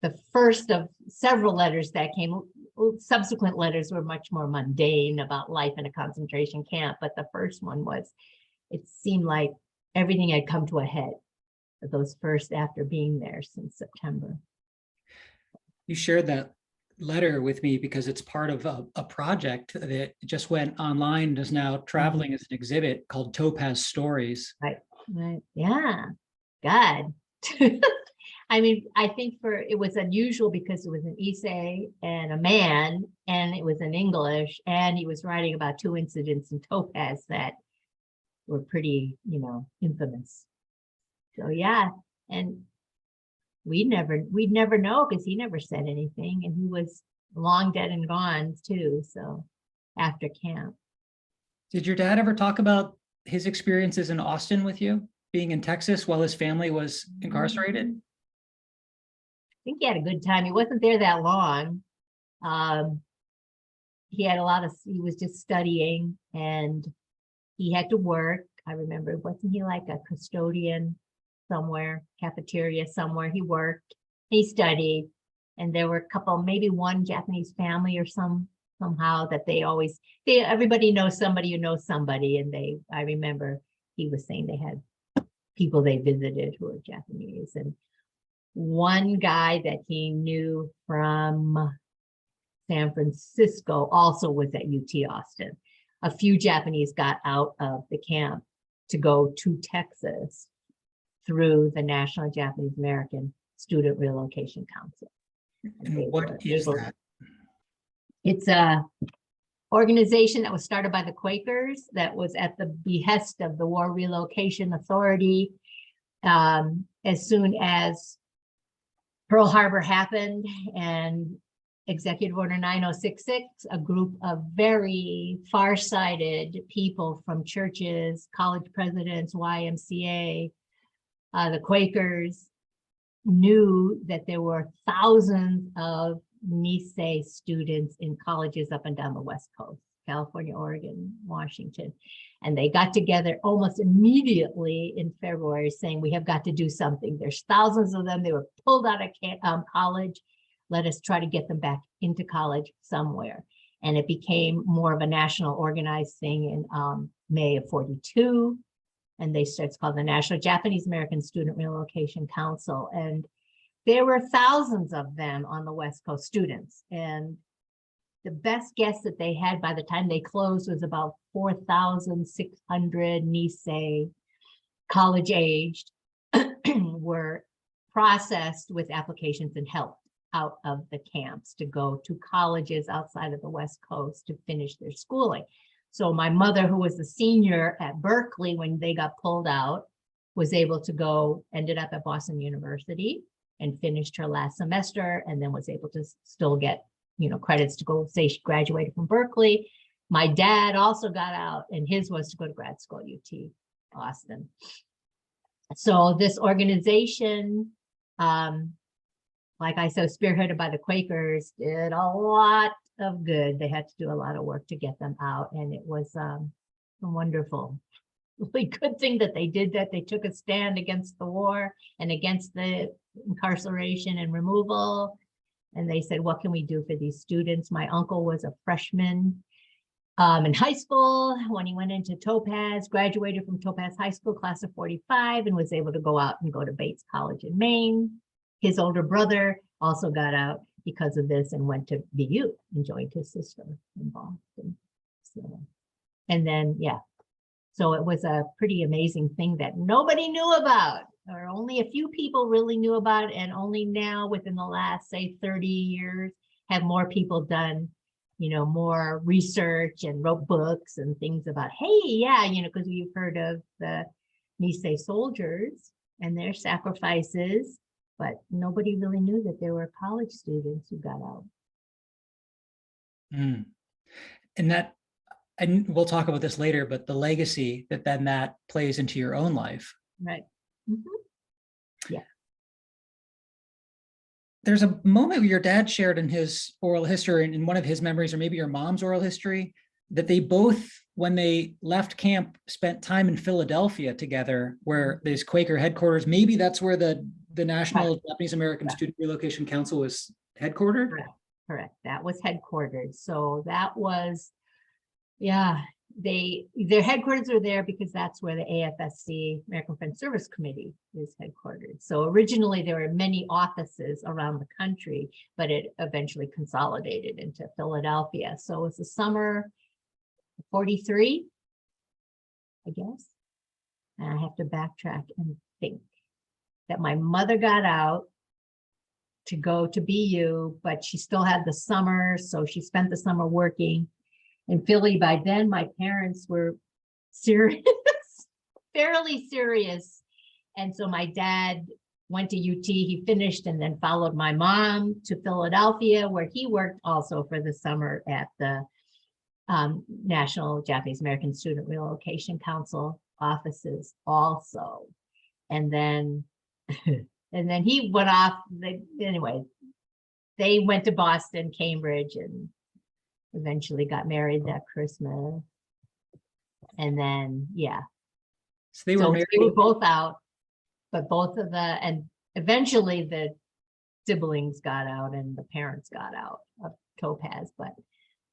the first of several letters that came. Subsequent letters were much more mundane about life in a concentration camp, but the first one was, it seemed like everything had come to a head. Those first after being there since September. You shared that letter with me because it's part of a project that just went online and is now traveling as an exhibit called Topaz Stories. Right. Yeah. God. I mean, I think it was unusual because it was an Issei and a man, and it was in English, and he was writing about two incidents in Topaz that were pretty, you know, infamous. So yeah, and we'd never know, because he never said anything, and he was long dead and gone too. So after camp. Did your dad ever talk about his experiences in Austin with you, being in Texas while his family was incarcerated? I think he had a good time. He wasn't there that long. He was just studying, and he had to work. I remember, wasn't he like a custodian somewhere, cafeteria somewhere? He worked, he studied, and there were a couple, maybe one Japanese family or somehow that everybody knows somebody who knows somebody. And I remember he was saying they had people they visited who were Japanese. And one guy that he knew from San Francisco also was at UT Austin. A few Japanese got out of the camp to go to Texas through the National Japanese American Student Relocation Council. And what is that? It's a organization that was started by the Quakers that was at the behest of the War Relocation Authority. As soon as Pearl Harbor happened and Executive Order 9066, a group of very far-sighted people from churches, college presidents, YMCA, the Quakers, knew that there were thousands of Nisei students in colleges up and down the West Coast, California, Oregon, Washington. And they got together almost immediately in February saying, we have got to do something. There's thousands of them. They were pulled out of college. Let us try to get them back into college somewhere. And it became more of a national organized thing in May of 42. And it's called the National Japanese American Student Relocation Council. And there were thousands of them on the West Coast, students. And the best guess that they had by the time they closed was about 4,600 Nisei, college-aged, were processed with applications and helped out of the camps to go to colleges outside of the West Coast to finish their schooling. So my mother, who was a senior at Berkeley when they got pulled out, was able to go, ended up at Boston University and finished her last semester, and then was able to still get, credits to go say she graduated from Berkeley. My dad also got out, and his was to go to grad school at UT Austin. So this organization, like I said, spearheaded by the Quakers, did a lot of good. They had to do a lot of work to get them out, and it was a wonderful, really good thing that they did that. They took a stand against the war and against the incarceration and removal. And they said, what can we do for these students? My uncle was a freshman In high school, when he went into Topaz, graduated from Topaz High School, class of 45, and was able to go out and go to Bates College in Maine. His older brother also got out because of this and went to BU and joined his sister in Boston. So, and then, yeah, so it was a pretty amazing thing that nobody knew about, or only a few people really knew about, and only now within the last, say, 30 years, have more people done, you know, more research and wrote books and things about, hey, yeah, you know, because you've heard of the Nisei soldiers and their sacrifices, but nobody really knew that there were college students who got out. Mm. And that, and we'll talk about this later, but the legacy that then that plays into your own life. Right. Mm-hmm. Yeah. There's a moment where your dad shared in his oral history, in one of his memories, or maybe your mom's oral history, that they both, when they left camp, spent time in Philadelphia together, where there's Quaker headquarters. Maybe that's where the National Japanese American Student Relocation Council was headquartered. Correct. That was headquartered. So that was, yeah, their headquarters are there because that's where the AFSC, American Friends Service Committee, is headquartered. So originally there were many offices around the country, but it eventually consolidated into Philadelphia. So it was the summer 43, I guess. And I have to backtrack and think that my mother got out to go to BU, but she still had the summer. So she spent the summer working in Philly. By then, my parents were serious, fairly serious. And so my dad went to UT, he finished, and then followed my mom to Philadelphia, where he worked also for the summer at the National Japanese American Student Relocation Council offices also. And then, and then he went off, anyway, they went to Boston, Cambridge, and eventually got married that Christmas. And then, yeah. So they were married. They were both out, but both of and eventually the siblings got out and the parents got out of Topaz, but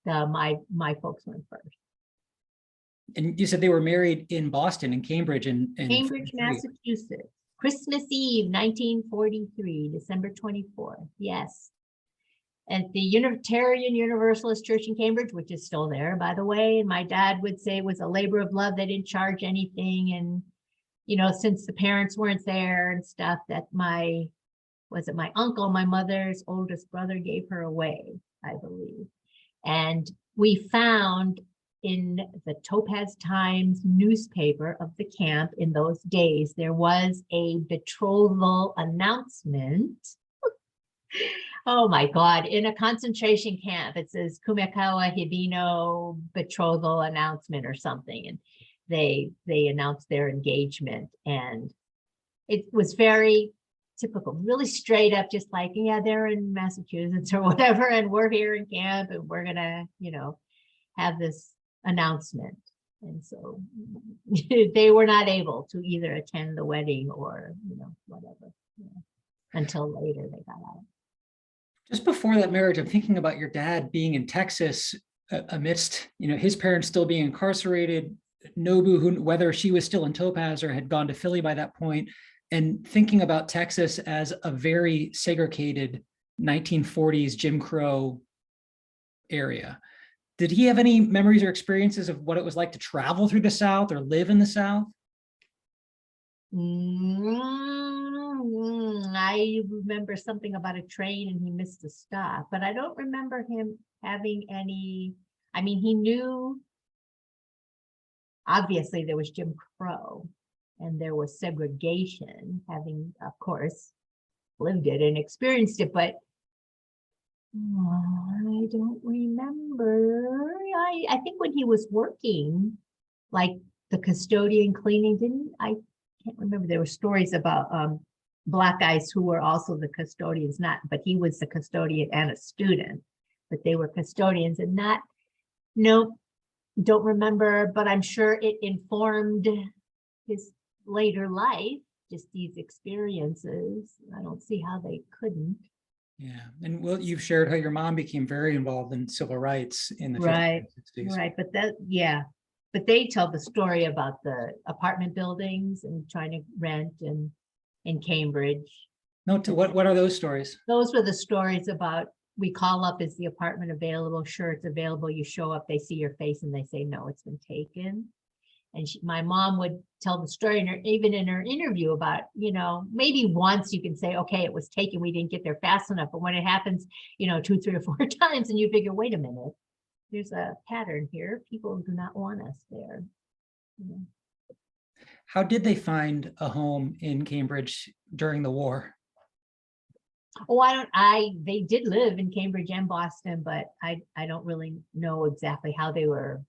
my folks went first. And you said they were married in Boston and Cambridge and Cambridge, Massachusetts. Christmas Eve, 1943, December 24th. Yes. At the Unitarian Universalist Church in Cambridge, which is still there, by the way. And my dad would say it was a labor of love. They didn't charge anything. And, you know, since the parents weren't there and stuff, that my uncle, my mother's oldest brother, gave her away, I believe. And we found in the Topaz Times newspaper of the camp in those days, there was a betrothal announcement. Oh my God, in a concentration camp, it says Kumekawa Hibino betrothal announcement or something. And they announced their engagement, and it was very typical, really straight up, just like, yeah, they're in Massachusetts or whatever, and we're here in camp and we're gonna, you know, have this announcement. And so they were not able to either attend the wedding or, you know, whatever, you know, until later they got out. Just before that marriage, I'm thinking about your dad being in Texas amidst, you know, his parents still being incarcerated, Nobu, who, whether she was still in Topaz or had gone to Philly by that point, and thinking about Texas as a very segregated 1940s Jim Crow area. Did he have any memories or experiences of what it was like to travel through the South or live in the South? I remember something about a train and he missed a stop, but I don't remember him having any. I mean, he knew, obviously there was Jim Crow and there was segregation, having, of course, lived it and experienced it, but I don't remember. I think when he was working, like the custodian cleaning, I can't remember. There were stories about Black guys who were also the custodians, but he was the custodian and a student, but they were custodians, and not, nope, don't remember, but I'm sure it informed his later life, just these experiences. I don't see how they couldn't. Yeah, and well, you've shared how your mom became very involved in civil rights in the 50s Right, and 60s. right, but yeah, but they tell the story about the apartment buildings and trying to rent and in Cambridge. No, what are those stories? Those were the stories about, we call up, is the apartment available? Sure, it's available. You show up, they see your face and they say, no, it's been taken. And my mom would tell the story, even in her interview about, maybe once you can say, okay, it was taken, we didn't get there fast enough. But when it happens, 2, 3, or 4 times, and you figure, wait a minute, there's a pattern here. People do not want us there. How did they find a home in Cambridge during the war? Oh, they did live in Cambridge and Boston, but I don't really know exactly how they were,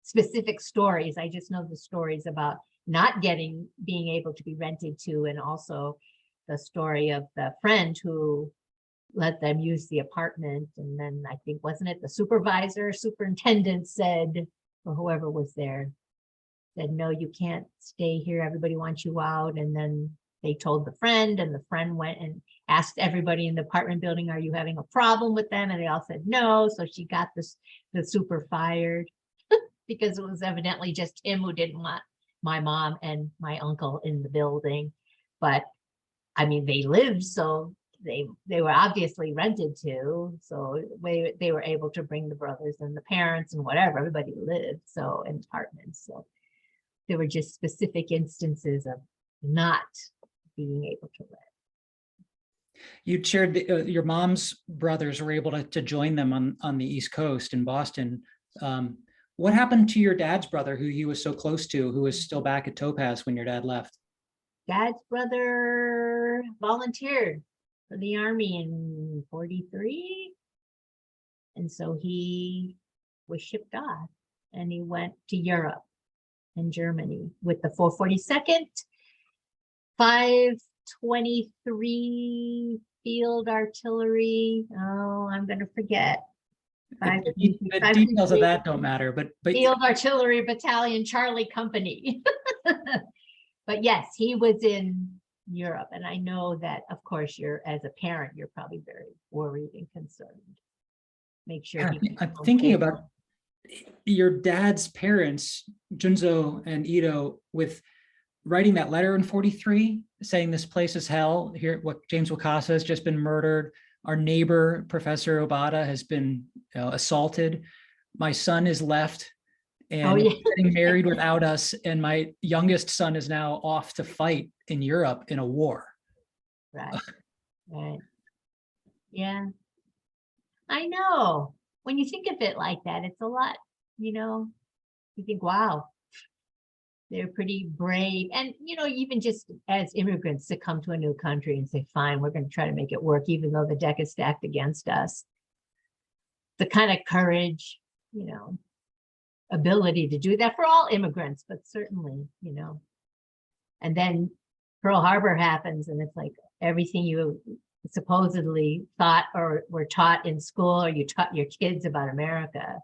specific stories. I just know the stories about not being able to be rented to, and also the story of the friend who let them use the apartment. And then I think, wasn't it the superintendent said, or whoever was there, said, no, you can't stay here. Everybody wants you out. And then they told the friend, and the friend went and asked everybody in the apartment building, are you having a problem with them? And they all said no. So she got the super fired because it was evidently just him who didn't want my mom and my uncle in the building. But I mean, they lived, so they were obviously rented to. So they were able to bring the brothers and the parents and whatever, everybody lived, so in apartments. So there were just specific instances of not being able to rent. You shared your mom's brothers were able to join them on the East Coast in Boston. What happened to your dad's brother, who he was so close to, who was still back at Topaz when your dad left? Dad's brother volunteered for the Army in 43. And so he was shipped off, and he went to Europe and Germany with the 442nd 523 Field Artillery. Oh, I'm going to forget. The details of that don't matter, but Field Artillery Battalion Charlie Company. But yes, he was in Europe. And I know that, of course, as a parent, you're probably very worried and concerned. Make sure. I'm thinking about your dad's parents, Junzo and Ito, with writing that letter in 43, saying this place is hell. Here, what James Wakasa has just been murdered. Our neighbor, Professor Obata, has been assaulted. My son is left and getting married without us. And my youngest son is now off to fight in Europe in a war. Right. Right. Yeah. I know. When you think of it like that, it's a lot, you think, wow, they're pretty brave. And, even just as immigrants to come to a new country and say, fine, we're going to try to make it work, even though the deck is stacked against us. The kind of courage, ability to do that for all immigrants, but certainly, and then Pearl Harbor happens, and it's like everything you supposedly thought or were taught in school, or you taught your kids about America,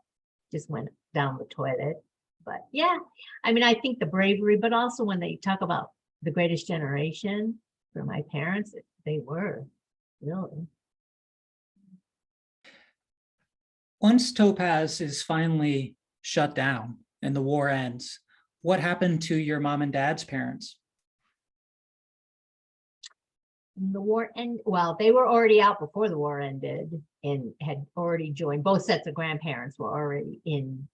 just went down the toilet. But yeah, I mean, I think the bravery, but also when they talk about the greatest generation for my parents, they were really. Once Topaz is finally shut down and the war ends, what happened to your mom and dad's parents? The war ended, well, they were already out before the war ended and had already joined. Both sets of grandparents were already in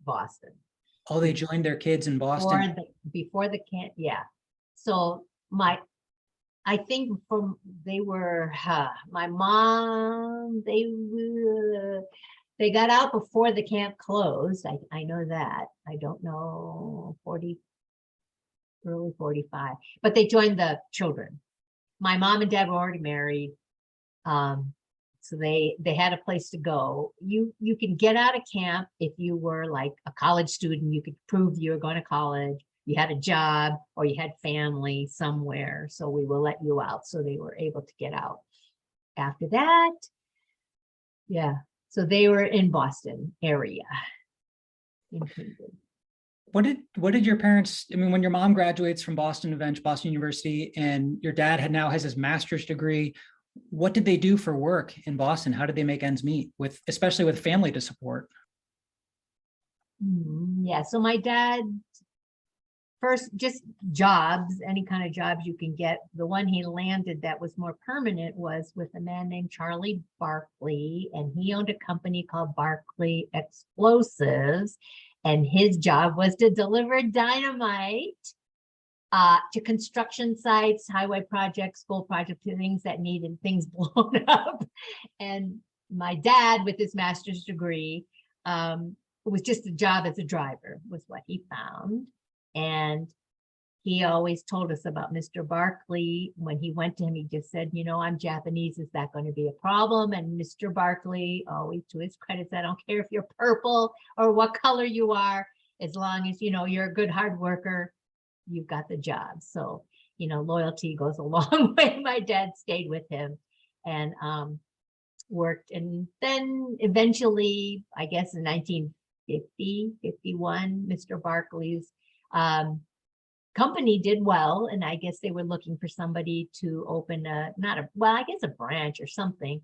Boston. Oh, they joined their kids in Boston? Before the camp, yeah. So I think my mom, they got out before the camp closed. I know that. I don't know, early 45, but they joined the children. My mom and dad were already married. So they had a place to go. You can get out of camp if you were like a college student. You could prove you were going to college, you had a job, or you had family somewhere. So we will let you out. So they were able to get out. After that, yeah. So they were in Boston area. What did your parents, I mean, when your mom graduates from Boston University, and your dad now has his master's degree, what did they do for work in Boston? How did they make ends meet with, especially with family to support? Yeah, so my dad, first, just jobs, any kind of jobs you can get. The one he landed that was more permanent was with a man named Charlie Barkley, and he owned a company called Barkley Explosives, and his job was to deliver dynamite to construction sites, highway projects, school projects, things that needed things blown up. And my dad, with his master's degree, it was just a job as a driver, was what he found. And he always told us about Mr. Barkley. When he went to him, he just said, you know, I'm Japanese. Is that going to be a problem? And Mr. Barkley, always to his credit, said, I don't care if you're purple or what color you are, as long as, you know, you're a good hard worker, you've got the job. So, you know, loyalty goes a long way. My dad stayed with him and worked. And then eventually, I guess in 1950, 51, Mr. Barkley's company did well, and I guess they were looking for somebody to open a, not a, well, I guess a branch or something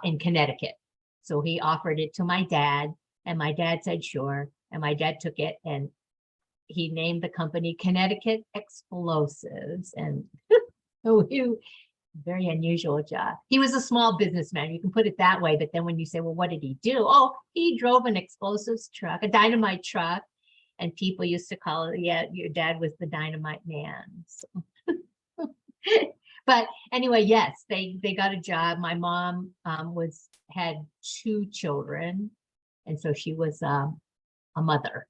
in Connecticut. So he offered it to my dad, and my dad said sure, and my dad took it, and he named the company Connecticut Explosives. And very unusual job. He was a small businessman, you can put it that way, but then when you say, well, what did he do? Oh, he drove an explosives truck, a dynamite truck. And people used to call it, yeah, your dad was the dynamite man. So. But anyway, yes, they got a job. My mom had 2 children. And so she was a mother,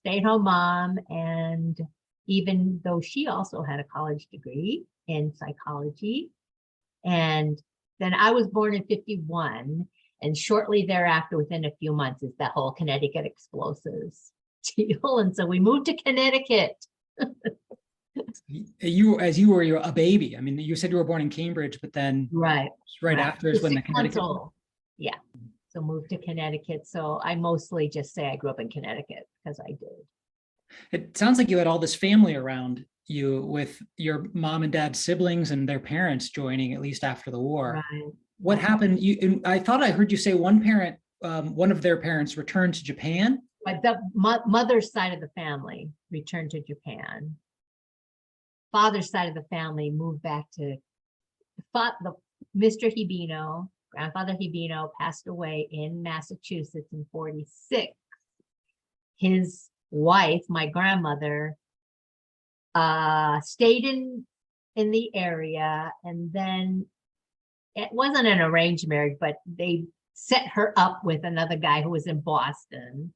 stay-at-home mom. And even though she also had a college degree in psychology. And then I was born in 51. And shortly thereafter, within a few months, is that whole Connecticut Explosives deal. And so we moved to Connecticut. As you were a baby. I mean, you said you were born in Cambridge, but then right after is when the Connecticut. Yeah. So moved to Connecticut. So I mostly just say I grew up in Connecticut because I did. It sounds like you had all this family around you with your mom and dad's siblings and their parents joining at least after the war. Right. What happened? I thought I heard you say one of their parents returned to Japan. The mother's side of the family returned to Japan. Father's side of the family moved back to Mr. Hibino. Grandfather Hibino passed away in Massachusetts in 46. His wife, my grandmother, stayed in the area, and then it wasn't an arranged marriage, but they set her up with another guy who was in Boston,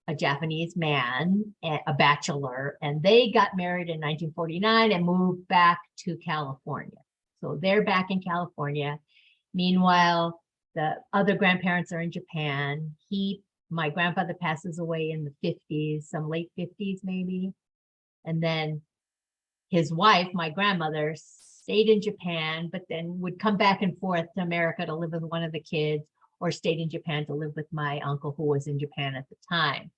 a Japanese man, a bachelor, and they got married in 1949 and moved back to California. So they're back in California. Meanwhile, the other grandparents are in Japan. My grandfather passes away in the 50s, some late 50s maybe. And then his wife, my grandmother, stayed in Japan, but then would come back and forth to America to live with one of the kids, or stayed in Japan to live with my uncle who was in Japan at the time.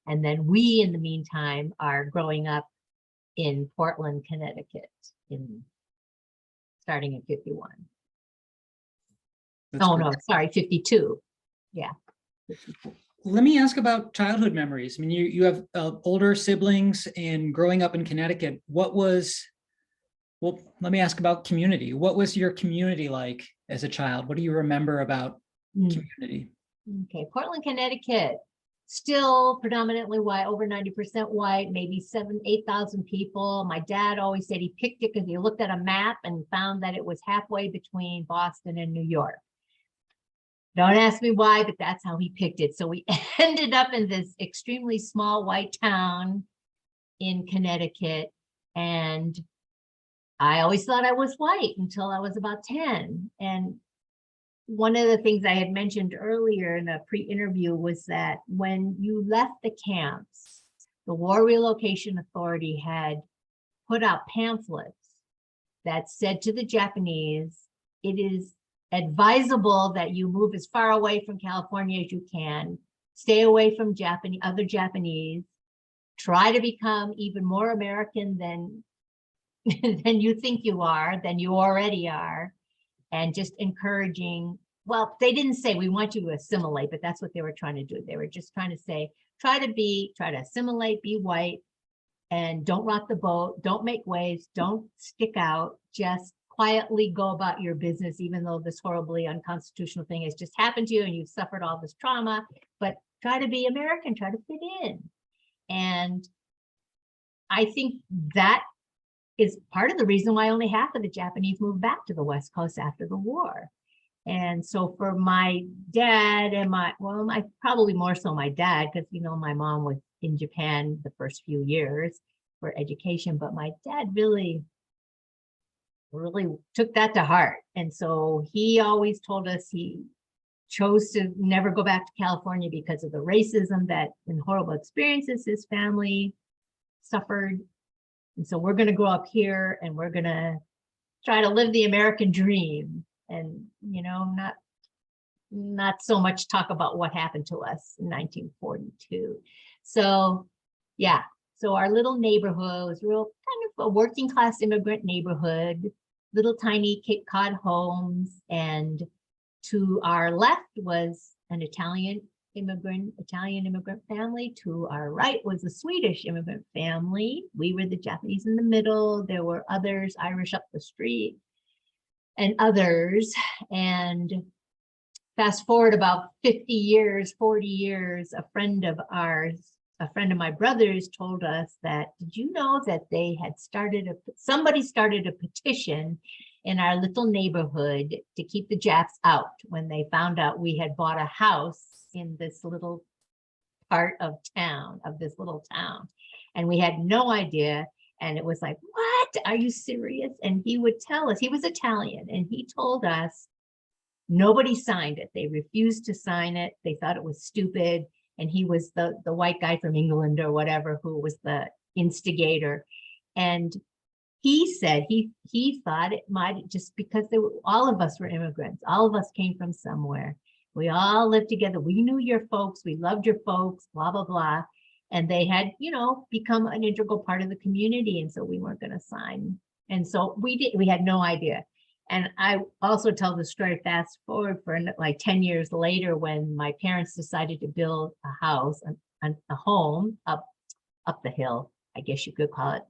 And then we, in the meantime, are growing up in Portland, Connecticut, starting in 51. Oh, no, sorry, 52. Yeah. 52. Let me ask about childhood memories. I mean, you have older siblings, and growing up in Connecticut, well, let me ask about community. What was your community like as a child? What do you remember about community? Okay, Portland, Connecticut, still predominantly white, over 90% white, maybe 8,000 people. My dad always said he picked it because he looked at a map and found that it was halfway between Boston and New York. Don't ask me why, but that's how he picked it. So we ended up in this extremely small white town in Connecticut. And I always thought I was white until I was about 10. And one of the things I had mentioned earlier in a pre-interview was that when you left the camps, the War Relocation Authority had put out pamphlets that said to the Japanese, it is advisable that you move as far away from California as you can, stay away from other Japanese, try to become even more American than you think you are, than you already are. and just encouraging. Well, they didn't say we want you to assimilate, but that's what they were trying to do. They were just trying to say, try to assimilate, be white, and don't rock the boat, don't make waves, don't stick out, just quietly go about your business, even though this horribly unconstitutional thing has just happened to you and you've suffered all this trauma, but try to be American, try to fit in. And I think that is part of the reason why only half of the Japanese moved back to the West Coast after the war. And so for my dad and my probably more so my dad, because, you know, my mom was in Japan the first few years for education, but my dad really took that to heart. And so he always told us he chose to never go back to California because of the racism that and horrible experiences his family suffered. And so we're going to grow up here and we're going to try to live the American dream and, you know, not so much talk about what happened to us in 1942. So, yeah. So our little neighborhood was real kind of a working class immigrant neighborhood, little tiny Cape Cod homes. And to our left was an Italian immigrant family. To our right was a Swedish immigrant family. We were the Japanese in the middle. There were others, Irish up the street and others. And fast forward about 40 years, a friend of my brother's told us that, did you know that they had somebody started a petition in our little neighborhood to keep the Japs out when they found out we had bought a house in this little part of this little town. And we had no idea. And it was like, what? Are you serious? And he would tell us, he was Italian, and he told us nobody signed it. They refused to sign it. They thought it was stupid. And he was the white guy from England or whatever who was the instigator. And he said he thought it might, just because all of us were immigrants, all of us came from somewhere. We all lived together. We knew your folks. We loved your folks, blah, blah, blah. And they had, you know, become an integral part of the community. And so we weren't going to sign. And so we had no idea. And I also tell the story fast forward for like 10 years later, when my parents decided to build a house, a home up the hill, I guess you could call it.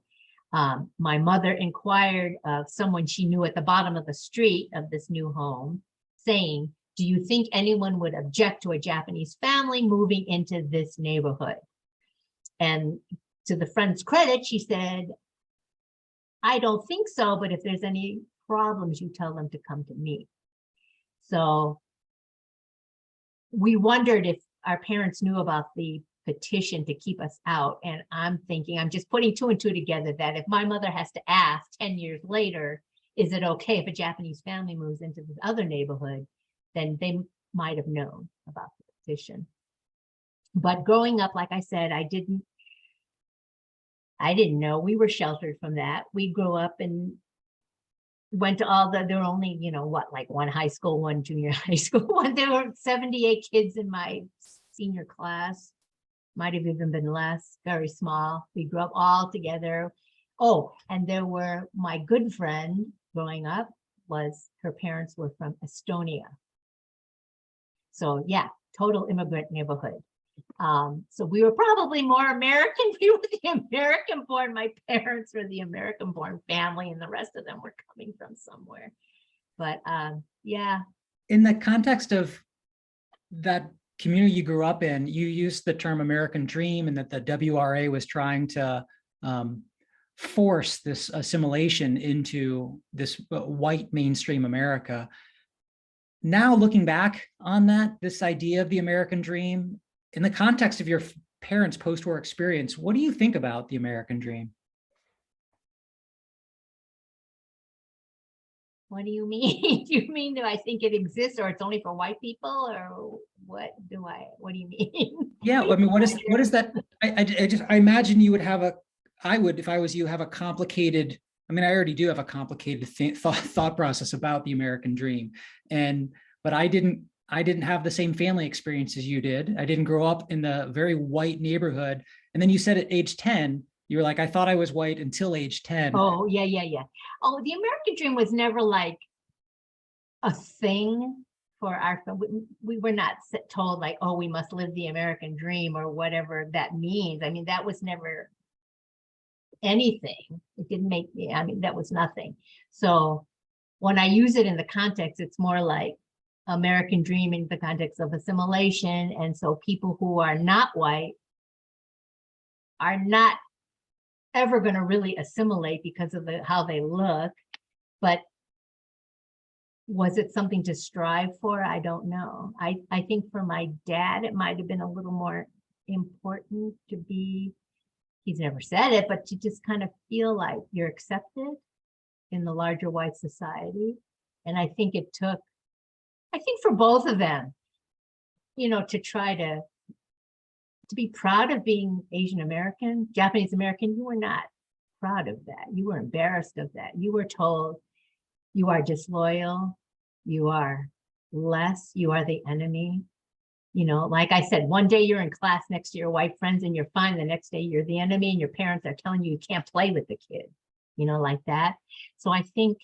My mother inquired of someone she knew at the bottom of the street of this new home, saying, do you think anyone would object to a Japanese family moving into this neighborhood? And to the friend's credit, she said, I don't think so, but if there's any problems, you tell them to come to me. So we wondered if our parents knew about the petition to keep us out. And I'm thinking, I'm just putting two and two together, that if my mother has to ask 10 years later, is it okay if a Japanese family moves into this other neighborhood, then they might have known about the petition. But growing up, like I said, I didn't know. We were sheltered from that. We grew up and went to there were only, you know, like one high school, one junior high school. There were 78 kids in my senior class, might have even been less, very small. We grew up all together. Oh, and there were, my good friend growing up her parents were from Estonia. So yeah, total immigrant neighborhood. So we were probably more American. We were the American born. My parents were the American born family, and the rest of them were coming from somewhere. But yeah. In the context of that community you grew up in, you used the term American dream, and that the WRA was trying to force this assimilation into this white mainstream America. Now, looking back on that, this idea of the American dream, in the context of your parents' post-war experience, what do you think about the American dream? What do you mean? Do you mean, do I think it exists, or it's only for white people, or what do you mean? Yeah, I mean, what is that? I imagine you would have I would, if I was you, have a complicated, I mean, I already do have a complicated thought process about the American dream. But I didn't have the same family experience as you did. I didn't grow up in the very white neighborhood. And then you said at age 10, you were like, I thought I was white until age 10. Oh, yeah. Oh, the American dream was never like a thing for our, we were not told like, oh, we must live the American dream or whatever that means. I mean, that was never anything. It didn't make me, I mean, that was nothing. So when I use it in the context, it's more like American dream in the context of assimilation. And so people who are not white are not ever going to really assimilate because of how they look. But was it something to strive for? I don't know. I think for my dad, it might have been a little more important to be, he's never said it, but to just kind of feel like you're accepted in the larger white society. And I think it took, I think for both of them, you know, to try to be proud of being Asian American, Japanese American. You were not proud of that. You were embarrassed of that. You were told you are disloyal, you are less, you are the enemy. You know, like I said, one day you're in class next to your white friends and you're fine. The next day you're the enemy and your parents are telling you you can't play with the kid, you know, like that. So I think,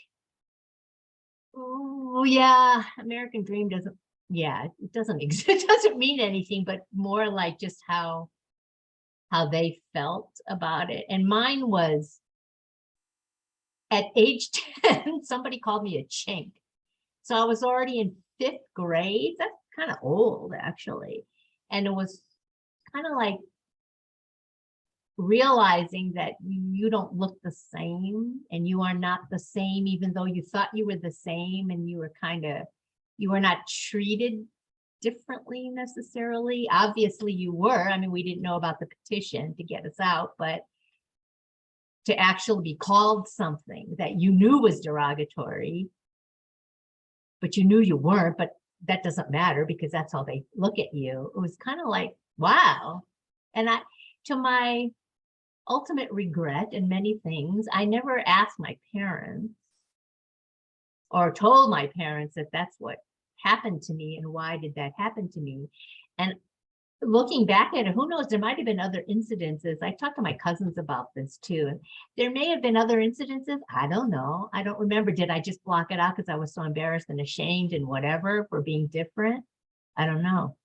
oh yeah, American dream doesn't, yeah, it doesn't exist. It doesn't mean anything, but more like just how they felt about it. And mine was at age 10, somebody called me a chink. So I was already in 5th grade. That's kind of old, actually. And it was kind of like realizing that you don't look the same and you are not the same, even though you thought you were the same, and you were not treated differently necessarily. Obviously you were. I mean, we didn't know about the petition to get us out, but to actually be called something that you knew was derogatory, but you knew you weren't, but that doesn't matter because that's how they look at you. It was kind of like, wow. And to my ultimate regret in many things, I never asked my parents or told my parents that that's what happened to me and why did that happen to me. And looking back at it, who knows, there might have been other incidences. I talked to my cousins about this too. And there may have been other incidences. I don't know. I don't remember. Did I just block it out because I was so embarrassed and ashamed and whatever for being different? I don't know.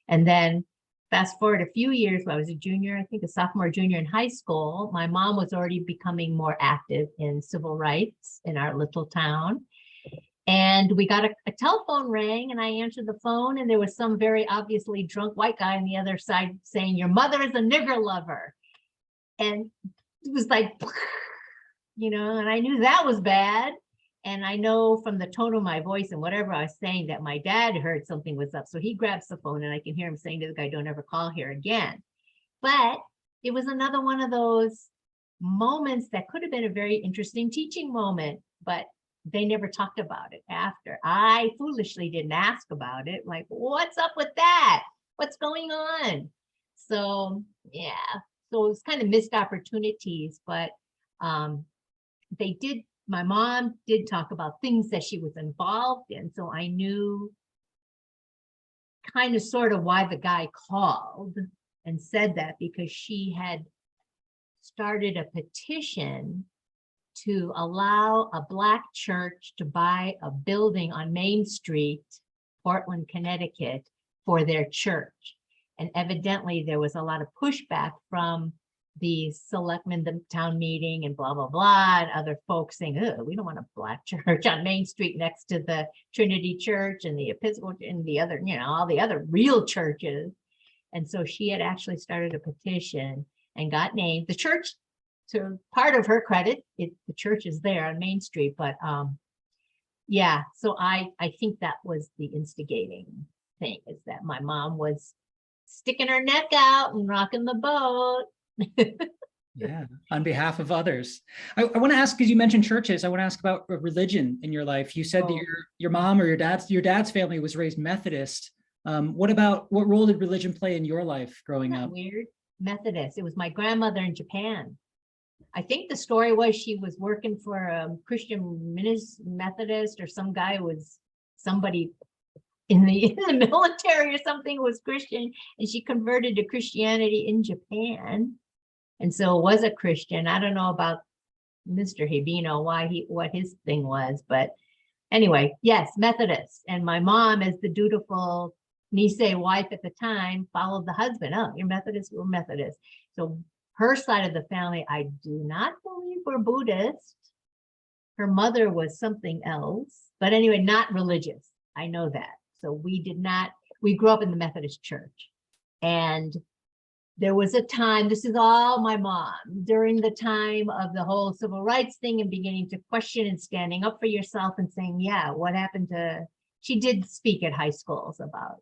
And then fast forward a few years, when I was a junior, I think a sophomore, junior in high school, my mom was already becoming more active in civil rights in our little town. And we got a telephone rang and I answered the phone and there was some very obviously drunk white guy on the other side saying, your mother is a nigger lover. And it was like, you know, and I knew that was bad. And I know from the tone of my voice and whatever I was saying that my dad heard something was up. So he grabs the phone and I can hear him saying to the guy, don't ever call here again. But it was another one of those moments that could have been a very interesting teaching moment, but they never talked about it after. I foolishly didn't ask about it. Like, what's up with that? What's going on? So, yeah. So it was kind of missed opportunities, but my mom did talk about things that she was involved in. So I knew kind of sort of why the guy called and said that, because she had started a petition to allow a Black church to buy a building on Main Street, Portland, Connecticut, for their church. And evidently there was a lot of pushback from the selectmen, the town meeting and blah, blah, blah, and other folks saying, oh, we don't want a Black church on Main Street next to the Trinity Church and the Episcopal and the other, you know, all the other real churches. And so she had actually started a petition and got named. The church, to part of her credit, the church is there on Main Street, but yeah, so I think that was the instigating thing, is that my mom was sticking her neck out and rocking the boat. Yeah, on behalf of others. I want to ask, because you mentioned churches, I want to ask about religion in your life. You said that your mom or your dad's family was raised Methodist. What role did religion play in your life growing up? Weird. Methodist. It was my grandmother in Japan. I think the story was she was working for a Christian Methodist, or some guy was somebody in the military or something was Christian, and she converted to Christianity in Japan. And so was a Christian. I don't know about Mr. Hibino, what his thing was, but Anyway, yes, Methodist. And my mom, as the dutiful Nisei wife at the time, followed the husband. Oh, you're Methodist, we're Methodist. So her side of the family, I do not believe were Buddhist. Her mother was something else, but anyway, not religious. I know that. So we grew up in the Methodist church. And there was a time, this is all my mom, during the time of the whole civil rights thing and beginning to question and standing up for yourself and saying, yeah, what happened to, she did speak at high schools about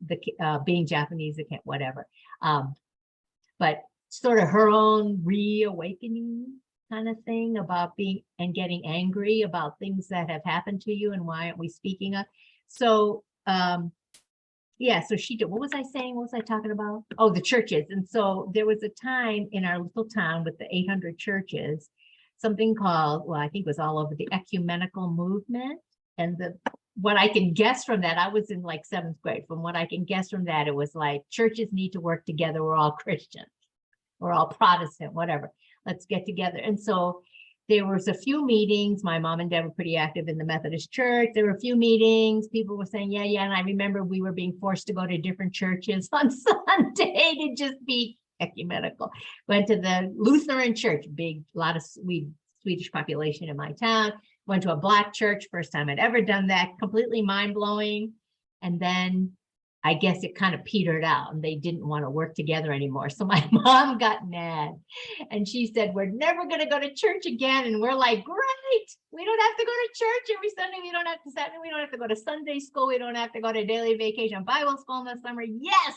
the being Japanese, whatever. But sort of her own reawakening kind of thing about being and getting angry about things that have happened to you and why aren't we speaking up? So, yeah, so she did. What was I saying? What was I talking about? Oh, the churches. And so there was a time in our little town with the 800 churches, something called, well, I think it was all over, the ecumenical movement. And what I can guess from that, I was in like 7th grade. From what I can guess from that, it was like churches need to work together. We're all Christians. We're all Protestant, whatever. Let's get together. And so there was a few meetings. My mom and dad were pretty active in the Methodist church. There were a few meetings. People were saying, yeah, yeah. And I remember we were being forced to go to different churches on Sunday to just be ecumenical. Went to the Lutheran church, lot of Swedish population in my town. Went to a Black church, first time I'd ever done that, completely mind-blowing. And then I guess it kind of petered out and they didn't want to work together anymore. So my mom got mad and she said, we're never going to go to church again. And we're like, great. We don't have to go to church every Sunday. We don't have to Saturday. We don't have to go to Sunday school. We don't have to go to daily vacation Bible school in the summer. Yes.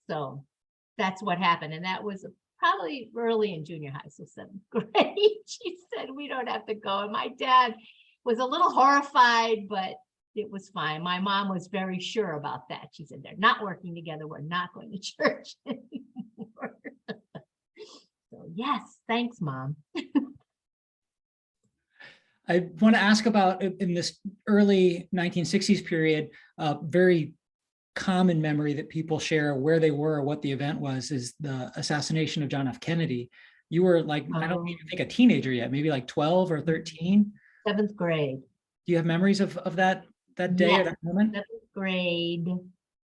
So that's what happened. And that was probably early in junior high. So 7th grade, she said, we don't have to go. And my dad was a little horrified, but it was fine. My mom was very sure about that. She said, they're not working together. We're not going to church anymore. So yes, thanks, Mom. I want to ask about in this early 1960s period, very common memory that people share where they were, what the event was, is the assassination of John F. Kennedy. You were like, I don't even think a teenager yet, maybe like 12 or 13. 7th grade. Do you have memories of that day Yes, or that moment? 7th grade.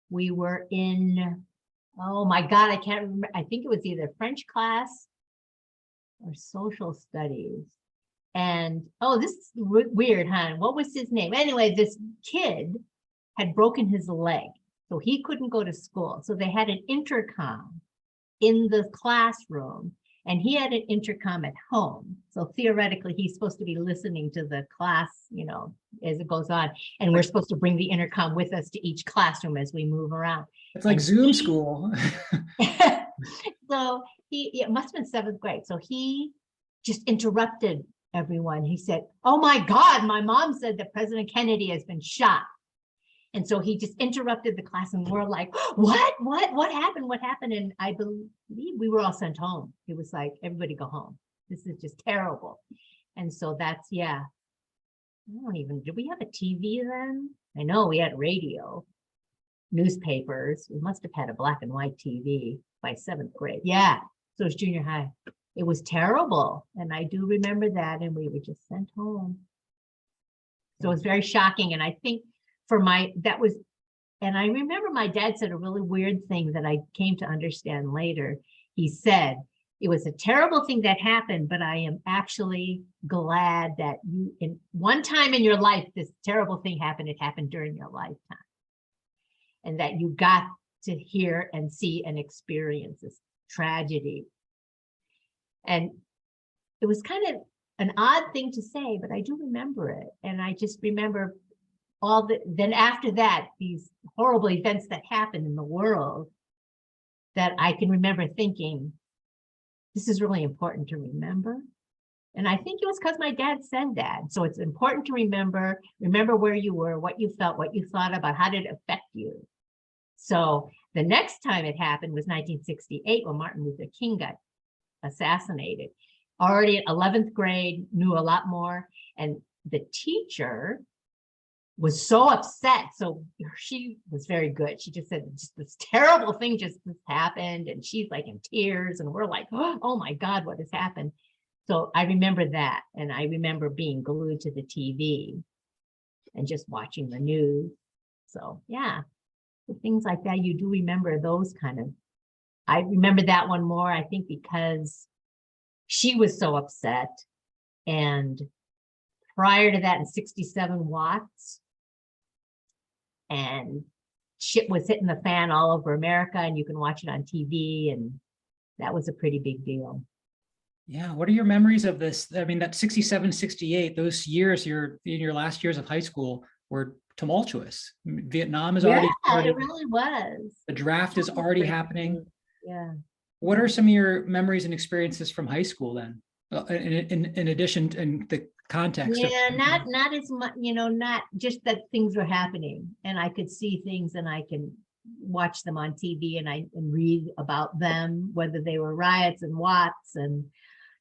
We were in, oh my God, I can't remember. I think it was either French class or social studies. And oh, this is weird, huh? What was his name? Anyway, this kid had broken his leg, so he couldn't go to school. So they had an intercom in the classroom. And he had an intercom at home. So theoretically, he's supposed to be listening to the class, you know, as it goes on. And we're supposed to bring the intercom with us to each classroom as we move around. It's like Zoom school. So it must have been 7th grade. So he just interrupted everyone. He said, oh my God, my mom said that President Kennedy has been shot. And so he just interrupted the class and we're like, what happened? What happened? And I believe we were all sent home. It was like, everybody go home. This is just terrible. And so that's, yeah. Did we have a TV then? I know we had radio, newspapers. We must have had a black and white TV by 7th grade. Yeah. So it was junior high. It was terrible. And I do remember that. And we were just sent home. So it was very shocking. And I think and I remember my dad said a really weird thing that I came to understand later. He said, it was a terrible thing that happened, but I am actually glad that in one time in your life, this terrible thing happened. It happened during your lifetime. And that you got to hear and see and experience this tragedy. And it was kind of an odd thing to say, but I do remember it. And I just remember then after that, these horrible events that happened in the world, that I can remember thinking, this is really important to remember. And I think it was because my dad said that. So it's important to remember where you were, what you felt, what you thought about, how did it affect you. So the next time it happened was 1968 when Martin Luther King got assassinated. Already at 11th grade, knew a lot more. And the teacher was so upset. So she was very good. She just said, just this terrible thing just happened. And she's like in tears. And we're like, oh my God, what has happened? So I remember that. And I remember being glued to the TV and just watching the news. So yeah, things like that, you do remember those kind of, I remember that one more, I think because she was so upset. And prior to that, in 67 watts, and shit was hitting the fan all over America, and you can watch it on TV, and that was a pretty big deal. Yeah, what are your memories of this? I mean, that 67, 68, those years, in your last years of high school were tumultuous. Vietnam is already started. It really was. The draft is already happening. Yeah. What are some of your memories and experiences from high school then? In addition, in the context of, not as much, not just that things were happening and I could see things and I can watch them on TV and read about them, whether they were riots and Watts and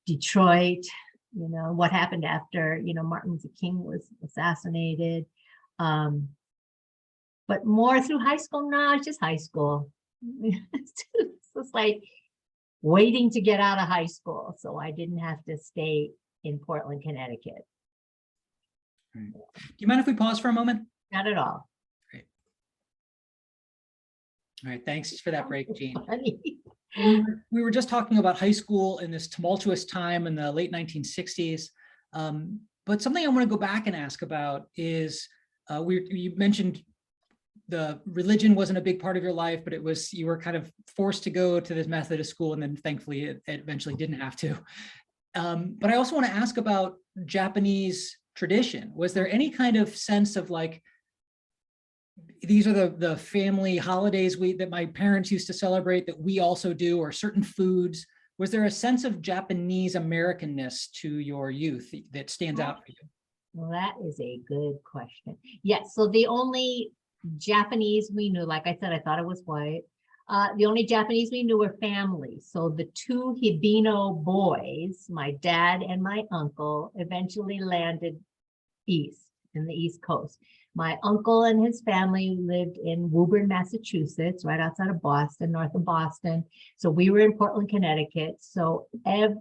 Detroit, what happened after, Martin Luther King was assassinated. But more through high school, no, it's just high school. It's just like waiting to get out of high school. So I didn't have to stay in Portland, Connecticut. Right. Do you mind if we pause for a moment? Not at all. Great. All right, thanks for that break, Jean. We were just talking about high school in this tumultuous time in the late 1960s. But something I want to go back and ask about is, you mentioned the religion wasn't a big part of your life, but you were kind of forced to go to this Methodist school, and then thankfully it eventually didn't have to. But I also want to ask about Japanese tradition. Was there any kind of sense of like, these are the family holidays that my parents used to celebrate that we also do, or certain foods? Was there a sense of Japanese Americanness to your youth that stands out for you? Well, that is a good question. Yes, so the only Japanese we knew, like I said, I thought it was white. The only Japanese we knew were family. So the two Hibino boys, my dad and my uncle, eventually landed east in the East Coast. My uncle and his family lived in Woburn, Massachusetts, right outside of Boston, north of Boston. So we were in Portland, Connecticut. So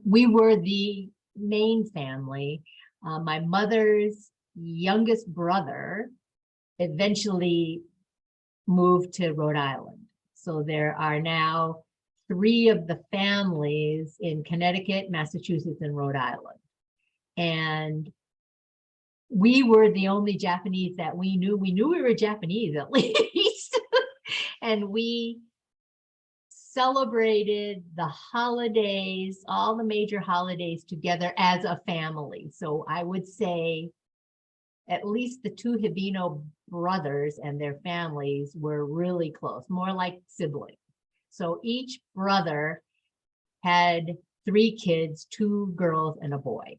we were the main family. My mother's youngest brother eventually moved to Rhode Island. So there are now 3 of the families in Connecticut, Massachusetts, and Rhode Island. And we were the only Japanese that we knew. We knew we were Japanese at least. And we celebrated the holidays, all the major holidays together as a family. So I would say at least the 2 Hibino brothers and their families were really close, more like siblings. So each brother had 3 kids, 2 girls and a boy.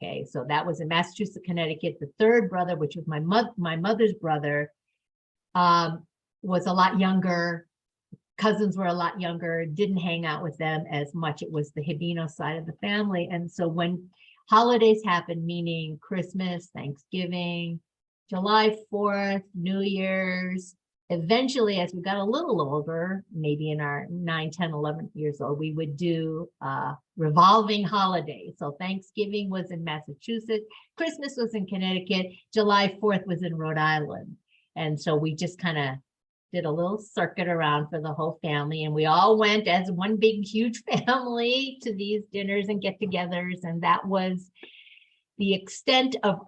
Okay, so that was in Massachusetts, Connecticut. The 3rd brother, which was my mother's brother, was a lot younger. Cousins were a lot younger, didn't hang out with them as much. It was the Hibino side of the family. And so when holidays happened, meaning Christmas, Thanksgiving, July 4th, New Year's, eventually, as we got a little older, maybe in our 9, 10, 11 years old, we would do revolving holidays. So Thanksgiving was in Massachusetts, Christmas was in Connecticut, July 4th was in Rhode Island. And so we just kind of did a little circuit around for the whole family. And we all went as one big, huge family to these dinners and get-togethers. And that was the extent of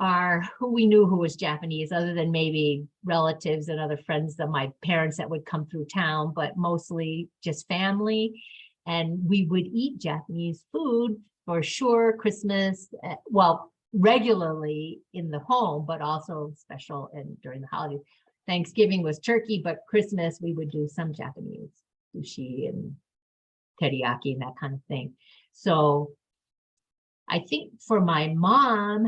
who we knew who was Japanese, other than maybe relatives and other friends of my parents that would come through town, but mostly just family. And we would eat Japanese food for sure, Christmas, well, regularly in the home, but also special and during the holidays. Thanksgiving was turkey, but Christmas we would do some Japanese sushi and teriyaki and that kind of thing. So I think for my mom,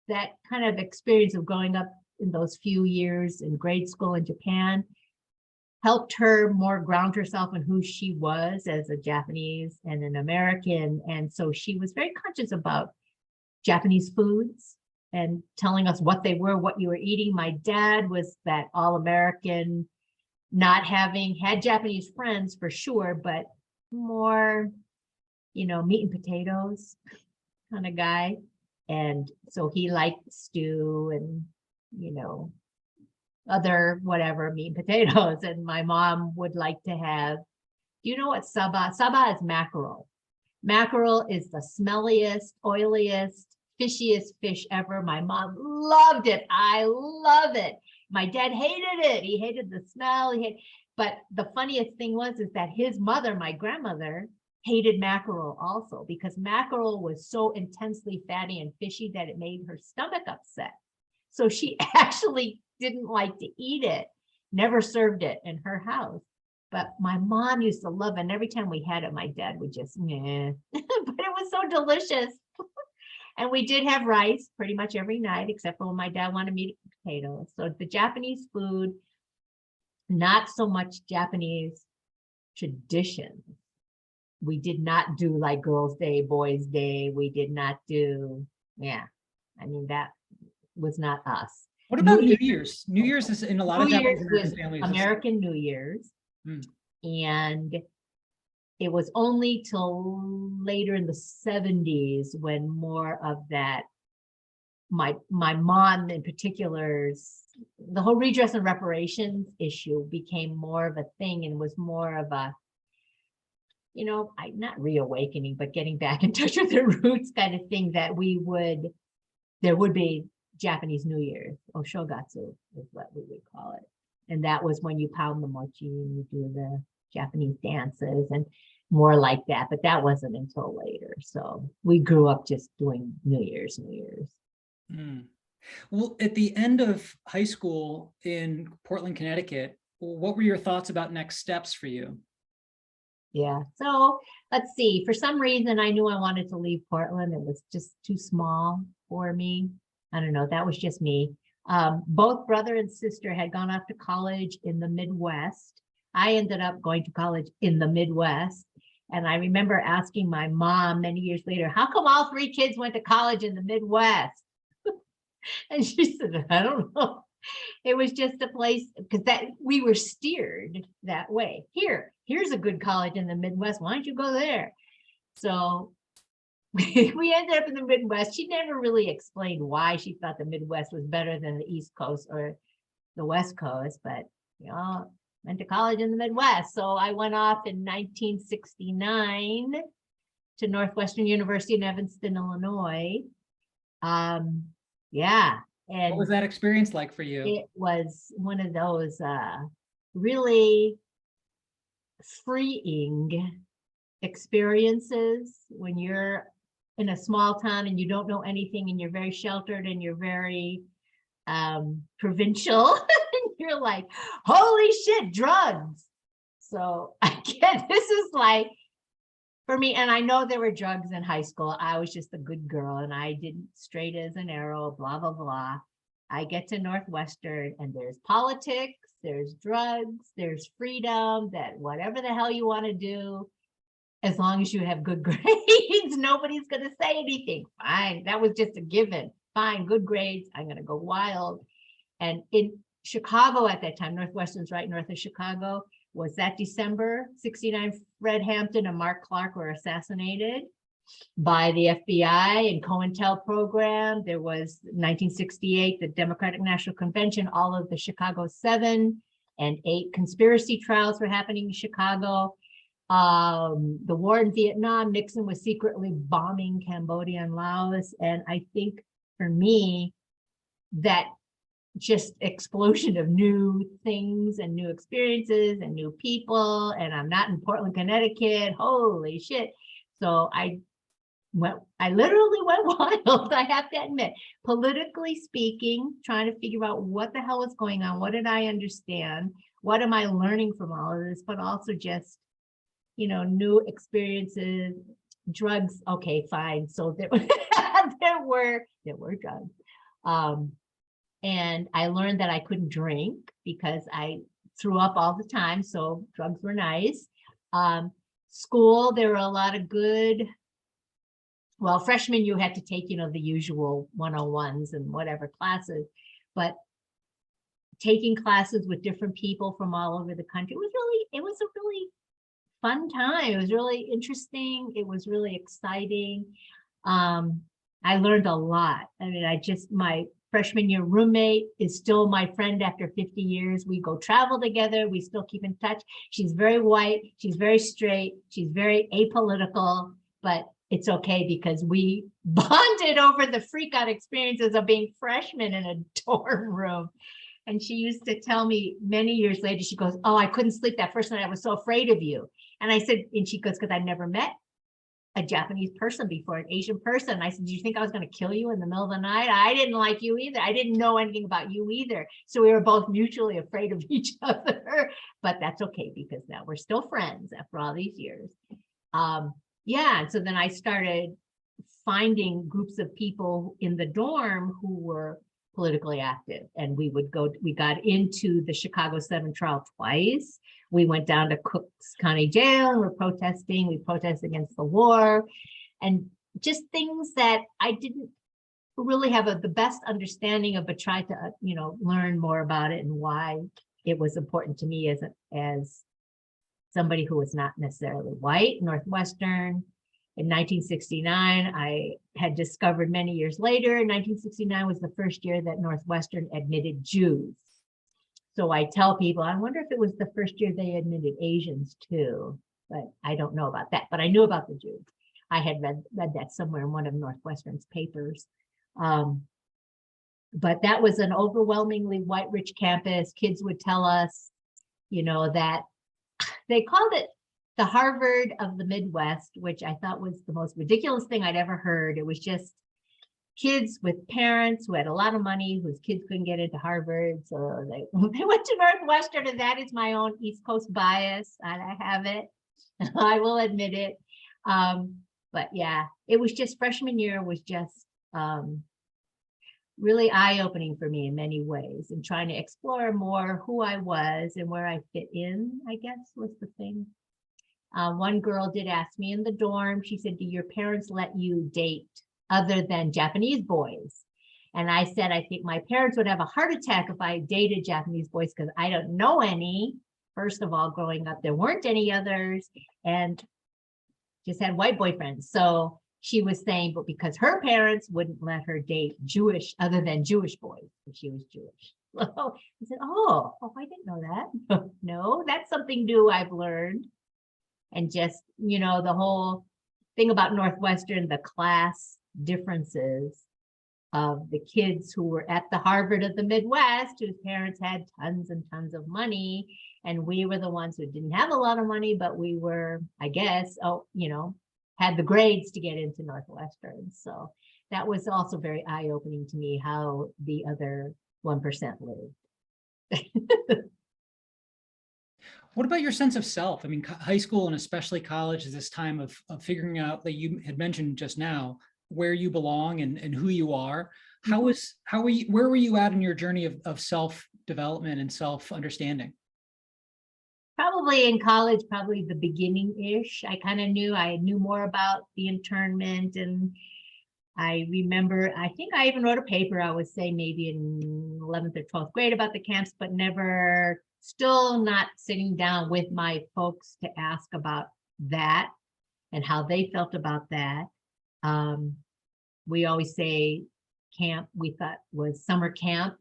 that kind of experience of growing up in those few years in grade school in Japan helped her more ground herself in who she was as a Japanese and an American. And so she was very conscious about Japanese foods and telling us what they were, what you were eating. My dad was that all-American, not having had Japanese friends for sure, but more, meat and potatoes kind of guy. And so he liked stew and other whatever, meat and potatoes. And my mom would like to have, do you know what saba? Saba is mackerel. Mackerel is the smelliest, oiliest, fishiest fish ever. My mom loved it. I love it. My dad hated it. He hated the smell. But the funniest thing is that his mother, my grandmother, hated mackerel also, because mackerel was so intensely fatty and fishy that it made her stomach upset. So she actually didn't like to eat it, never served it in her house. But my mom used to love it. And every time we had it, my dad would just, meh. But it was so delicious. And we did have rice pretty much every night, except for when my dad wanted meat and potatoes. So the Japanese food, not so much Japanese tradition. We did not do like Girls' Day, Boys' Day. We did not do, that was not us. What about New Year's? New Year's is in a lot of Japanese American families. American New Year's. And it was only till later in the 70s when more of that, my mom in particular, the whole redress and reparations issue became more of a thing and was more of a, not reawakening, but getting back in touch with their roots kind of thing, that there would be Japanese New Year, Oshogatsu is what we would call it. And that was when you pound the mochi and you do the Japanese dances and more like that. But that wasn't until later. So we grew up just doing New Year's. Well, at the end of high school in Portland, Connecticut, what were your thoughts about next steps for you? Yeah, so let's see. For some reason, I knew I wanted to leave Portland. It was just too small for me. I don't know. That was just me. Both brother and sister had gone off to college in the Midwest. I ended up going to college in the Midwest. And I remember asking my mom many years later, how come all three kids went to college in the Midwest? And she said, I don't know. It was just a place, because that we were steered that way. Here's a good college in the Midwest. Why don't you go there? So we ended up in the Midwest. She never really explained why she thought the Midwest was better than the East Coast or the West Coast, but went to college in the Midwest. So I went off in 1969 to Northwestern University in Evanston, Illinois. And what was that experience like for you? It was one of those really freeing experiences when you're in a small town and you don't know anything and you're very sheltered and you're very provincial. You're like, holy shit, drugs. So again, this is like, for me, and I know there were drugs in high school. I was just a good girl and I didn't straight as an arrow, blah, blah, blah. I get to Northwestern and there's politics, there's drugs, there's freedom, that whatever the hell you want to do, as long as you have good grades, nobody's going to say anything. Fine. That was just a given. Fine, good grades. I'm going to go wild. And in Chicago at that time, Northwestern's right north of Chicago, was that December 69, Fred Hampton and Mark Clark were assassinated by the FBI and COINTEL program. There was 1968, the Democratic National Convention, all of the Chicago 7 and 8 conspiracy trials were happening in Chicago. The war in Vietnam, Nixon was secretly bombing Cambodia and Laos. And I think for me, that just explosion of new things and new experiences and new people. And I'm not in Portland, Connecticut. Holy shit. So I literally went wild, I have to admit. Politically speaking, trying to figure out what the hell was going on. What did I understand? What am I learning from all of this? But also just, new experiences, drugs. Okay, fine. So there were drugs. And I learned that I couldn't drink because I threw up all the time. So drugs were nice. School, there were a lot of good, well, freshman, you had to take, the usual 101s and whatever classes, but taking classes with different people from all over the country it was a really fun time. It was really interesting. It was really exciting. I learned a lot. I mean, freshman year roommate is still my friend after 50 years. We go travel together. We still keep in touch. She's very white. She's very straight. She's very apolitical, but it's okay because we bonded over the freak out experiences of being freshmen in a dorm room. And she used to tell me many years later, she goes, oh, I couldn't sleep that first night. I was so afraid of you. And I said, and she goes, because I never met a Japanese person before, an Asian person. I said, do you think I was going to kill you in the middle of the night? I didn't like you either. I didn't know anything about you either. So we were both mutually afraid of each other, but that's okay because now we're still friends after all these years. Yeah, so then I started finding groups of people in the dorm who were politically active, and we got into the Chicago 7 trial twice. We went down to Cook's County Jail and we're protesting. We protested against the war and just things that I didn't really have the best understanding of, but tried to, learn more about it and why it was important to me as somebody who was not necessarily white, Northwestern. In 1969, I had discovered many years later, 1969 was the first year that Northwestern admitted Jews. So I tell people, I wonder if it was the first year they admitted Asians too, but I don't know about that, but I knew about the Jews. I had read that somewhere in one of Northwestern's papers. But that was an overwhelmingly white rich campus. Kids would tell us, that they called it the Harvard of the Midwest, which I thought was the most ridiculous thing I'd ever heard. It was just kids with parents who had a lot of money, whose kids couldn't get into Harvard. So they went to Northwestern, and that is my own East Coast bias. I have it. I will admit it. But yeah, it was just freshman year was just really eye-opening for me in many ways, and trying to explore more who I was and where I fit in, I guess, was the thing. One girl did ask me in the dorm, she said, do your parents let you date other than Japanese boys? And I said, I think my parents would have a heart attack if I dated Japanese boys because I don't know any. First of all, growing up, there weren't any others and just had white boyfriends. So she was saying, but because her parents wouldn't let her date Jewish other than Jewish boys, because she was Jewish. So I said, oh, I didn't know that. No, that's something new I've learned. And just, the whole thing about Northwestern, the class differences of the kids who were at the Harvard of the Midwest, whose parents had tons and tons of money. And we were the ones who didn't have a lot of money, but we were, I guess, had the grades to get into Northwestern. So that was also very eye-opening to me, how the other 1% lived. What about your sense of self? I mean, high school and especially college is this time of figuring out, that you had mentioned just now, where you belong and who you are. Where were you at in your journey of self-development and self-understanding? Probably in college, probably the beginning-ish. I knew more about the internment, and I remember, I think I even wrote a paper, I would say maybe in 11th or 12th grade about the camps, but still not sitting down with my folks to ask about that and how they felt about that. We always say camp, we thought was summer camp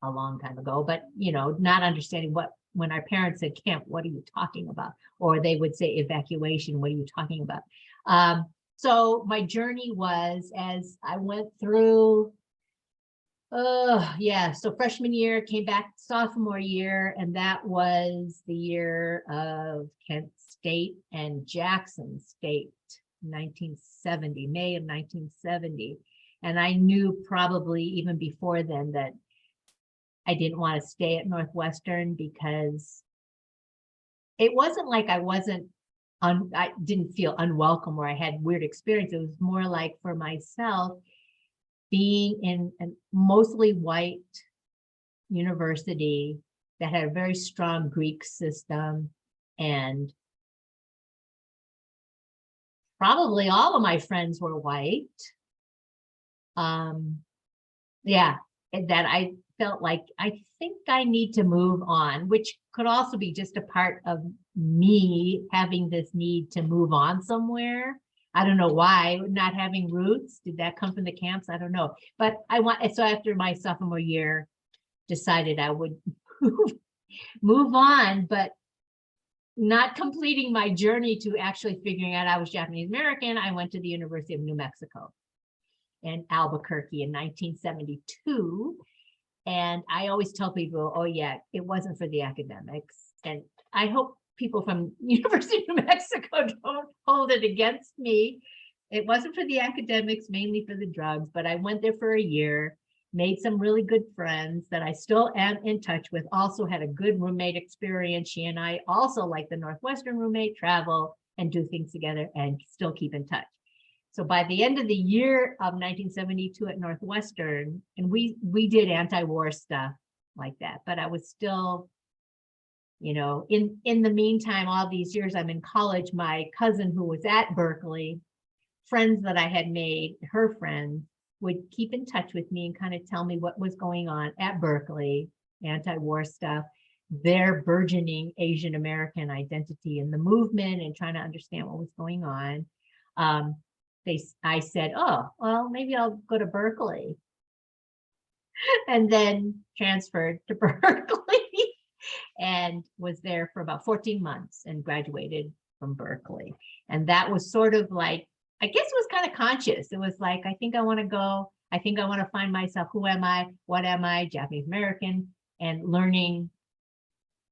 a long time ago, but not understanding when our parents said camp, what are you talking about? Or they would say evacuation, what are you talking about? So my journey was, as I went through, so freshman year, came back sophomore year, and that was the year of Kent State and Jackson State, 1970, May of 1970. And I knew probably even before then that I didn't want to stay at Northwestern, because it wasn't like I didn't feel unwelcome or I had weird experience. It was more like, for myself, being in a mostly white university that had a very strong Greek system, and probably all of my friends were white. That I felt like, I think I need to move on, which could also be just a part of me having this need to move on somewhere. I don't know why, not having roots. Did that come from the camps? I don't know. But so after my sophomore year, decided I would move on, but not completing my journey to actually figuring out I was Japanese American. I went to the University of New Mexico in Albuquerque in 1972. And I always tell people, oh yeah, it wasn't for the academics. And I hope people from University of New Mexico don't hold it against me. It wasn't for the academics, mainly for the drugs, but I went there for a year, made some really good friends that I still am in touch with, also had a good roommate experience. She and I also, like the Northwestern roommate, travel and do things together and still keep in touch. So by the end of the year of 1972 at Northwestern, and we did anti-war stuff like that, but I was still, you know, in the meantime, all these years I'm in college, my cousin who was at Berkeley, friends that I had made, her friends, would keep in touch with me and kind of tell me what was going on at Berkeley, anti-war stuff, their burgeoning Asian American identity in the movement and trying to understand what was going on. I said, oh, well, maybe I'll go to Berkeley. And then transferred to Berkeley and was there for about 14 months and graduated from Berkeley. And that was sort of like, I guess it was kind of conscious. It was like, I think I want to go. I think I want to find myself. Who am I? What am I? Japanese American, and learning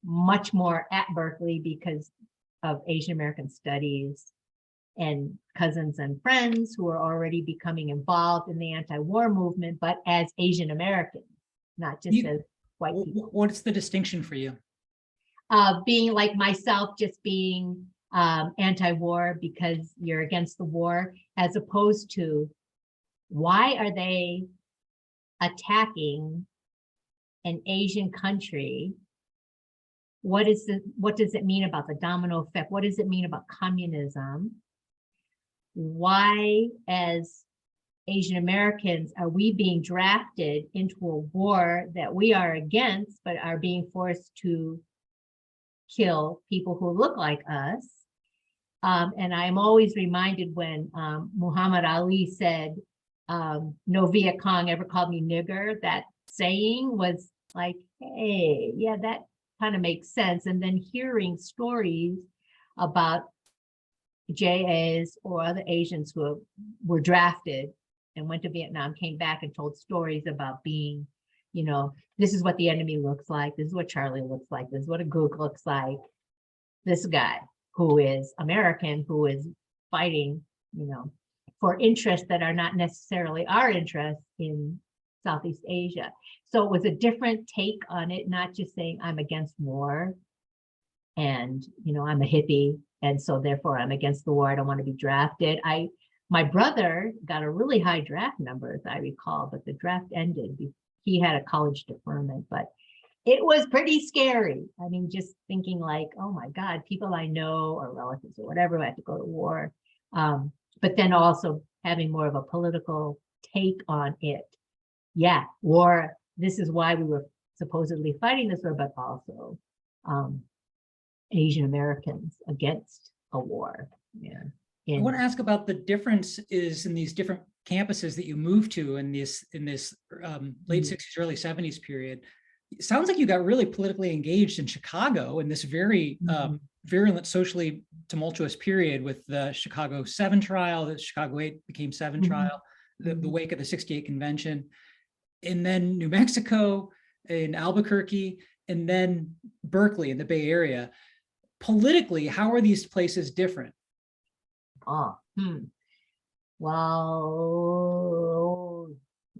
much more at Berkeley because of Asian American studies and cousins and friends who are already becoming involved in the anti-war movement, but as Asian Americans, not just as white people. What's the distinction for you? Being like myself, just being anti-war because you're against the war, as opposed to why are they attacking an Asian country? What does it mean about the domino effect? What does it mean about communism? Why, as Asian Americans, are we being drafted into a war that we are against, but are being forced to kill people who look like us? And I'm always reminded when Muhammad Ali said, no Viet Cong ever called me nigger, that saying was like, hey, yeah, that kind of makes sense. And then hearing stories about JAs or other Asians who were drafted and went to Vietnam, came back and told stories about being, you know, this is what the enemy looks like. This is what Charlie looks like. This is what a Gook looks like. This guy who is American, who is fighting, you know, for interests that are not necessarily our interests in Southeast Asia. So it was a different take on it, not just saying I'm against war and, you know, I'm a hippie and so therefore I'm against the war. I don't want to be drafted. My brother got a really high draft number, as I recall, but the draft ended. He had a college deferment, but it was pretty scary. I mean, just thinking like, oh my God, people I know or relatives or whatever had to go to war. But then also having more of a political take on it. Yeah, war, this is why we were supposedly fighting this war, but also Asian Americans against a war. Yeah. I want to ask about the differences in these different campuses that you moved to in this late 60s, early 70s period. It sounds like you got really politically engaged in Chicago in this very virulent, socially tumultuous period with the Chicago 7 trial, the Chicago 8 became 7 trial, the wake of the 68 convention, and then New Mexico, in Albuquerque, and then Berkeley in the Bay Area. Politically, how are these places different? Well,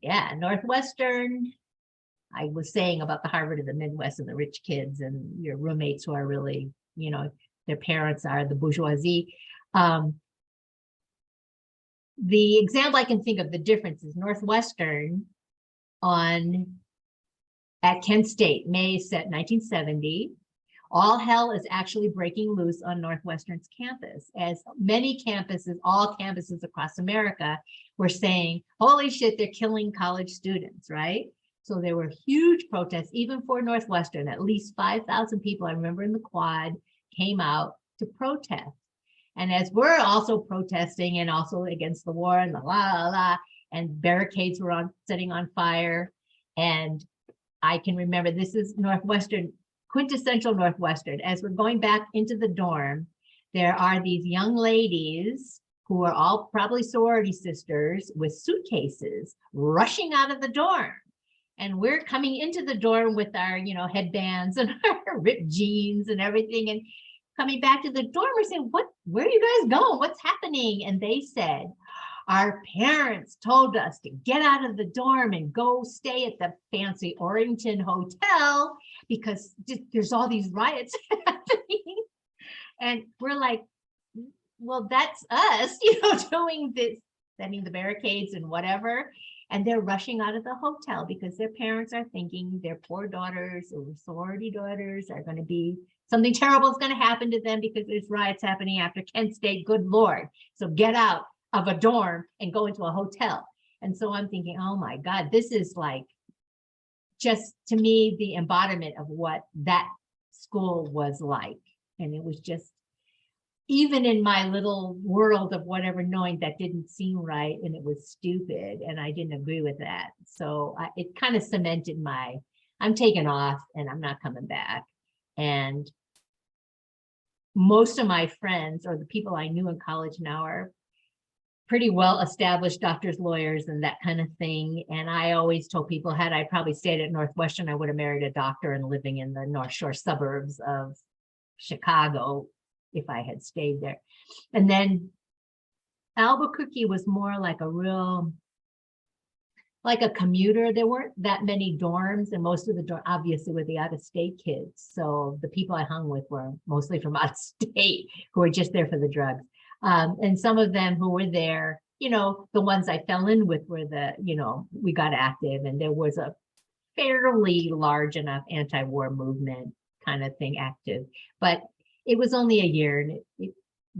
yeah, Northwestern, I was saying about the Harvard of the Midwest and the rich kids and your roommates who are really, you know, their parents are the bourgeoisie. The example I can think of the difference is Northwestern at Kent State, May 1970. All hell is actually breaking loose on Northwestern's campus, as many campuses, all campuses across America, were saying, holy shit, they're killing college students, right? So there were huge protests, even for Northwestern. At least 5,000 people, I remember in the quad, came out to protest. And as we're also protesting and also against the war and the and barricades were setting on fire. And I can remember, this is Northwestern, quintessential Northwestern. As we're going back into the dorm, there are these young ladies who are all probably sorority sisters with suitcases rushing out of the dorm. And we're coming into the dorm with our, headbands and our ripped jeans and everything. And coming back to the dorm, we're saying, where are you guys going? What's happening? And they said, our parents told us to get out of the dorm and go stay at the fancy Orrington Hotel because there's all these riots happening. And we're like, well, that's us, doing this, setting the barricades and whatever. And they're rushing out of the hotel because their parents are thinking their poor daughters or sorority daughters are going to be, something terrible is going to happen to them because there's riots happening after Kent State, good Lord. So get out of a dorm and go into a hotel. And so I'm thinking, oh my God, this is like, just to me, the embodiment of what that school was like. And it was just, even in my little world of whatever, knowing that didn't seem right and it was stupid and I didn't agree with that. So it kind of cemented I'm taking off and I'm not coming back. And most of my friends or the people I knew in college now are pretty well established doctors, lawyers, and that kind of thing. And I always told people, had I probably stayed at Northwestern, I would have married a doctor and living in the North Shore suburbs of Chicago if I had stayed there. And then Albuquerque was more like like a commuter. There weren't that many dorms, and most of the dorms obviously were the out-of-state kids. So the people I hung with were mostly from out of state who were just there for the drugs. And some of them who were there, the ones I fell in with were we got active, and there was a fairly large enough anti-war movement kind of thing active. But it was only a year and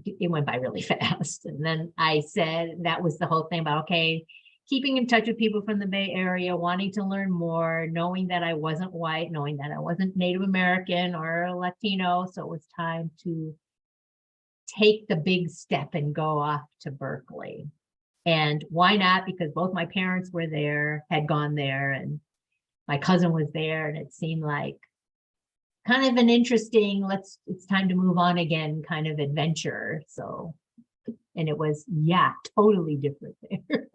it went by really fast. And then I said, that was the whole thing about, okay, keeping in touch with people from the Bay Area, wanting to learn more, knowing that I wasn't white, knowing that I wasn't Native American or Latino. So it was time to take the big step and go off to Berkeley. And why not? Because both my parents were there, had gone there, and my cousin was there, and it seemed like kind of an interesting, it's time to move on again kind of adventure. So, and it was, totally different there.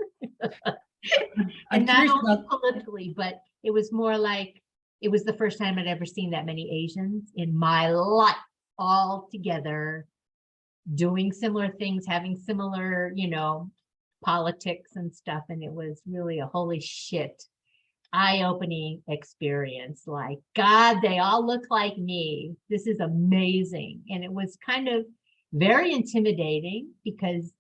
And not only politically, but it was more like, it was the first time I'd ever seen that many Asians in my life all together, doing similar things, having similar, politics and stuff. And it was really a holy shit, eye-opening experience. Like, God, they all look like me. This is amazing. And it was kind of very intimidating because,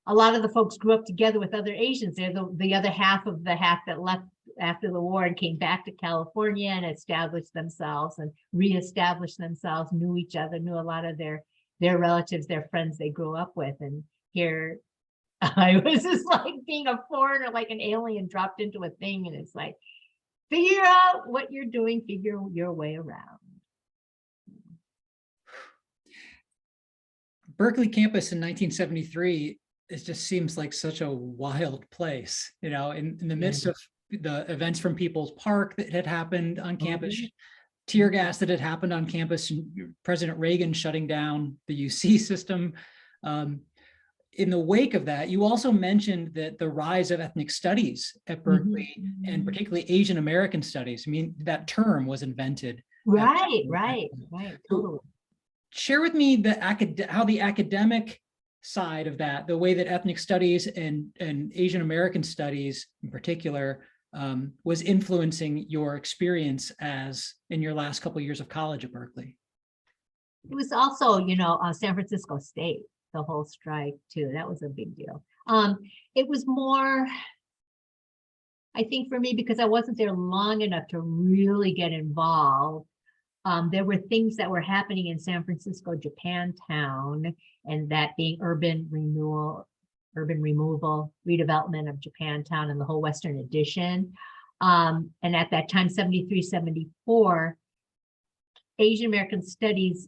a lot of the folks grew up together with other Asians. They're the other half of the half that left after the war and came back to California and established themselves and reestablished themselves, knew each other, knew a lot of their relatives, their friends they grew up with. And here I was just like being a foreigner, like an alien dropped into a thing. And it's like, figure out what you're doing, figure your way around. Berkeley campus in 1973, it just seems like such a wild place, in the midst of the events from People's Park that had happened on campus, tear gas that had happened on campus, President Reagan shutting down the UC system. In the wake of that, you also mentioned that the rise of ethnic studies at Berkeley, and particularly Asian American studies. I mean, that term was invented. Right. Totally. Share with me how the academic side of that, the way that ethnic studies and Asian American studies in particular was influencing your experience in your last couple of years of college at Berkeley. It was also, San Francisco State, the whole strike too. That was a big deal. It was more, I think for me, because I wasn't there long enough to really get involved. There were things that were happening in San Francisco, Japantown, and that being urban removal, redevelopment of Japantown and the whole Western Addition. And at that time, 73, 74, Asian American studies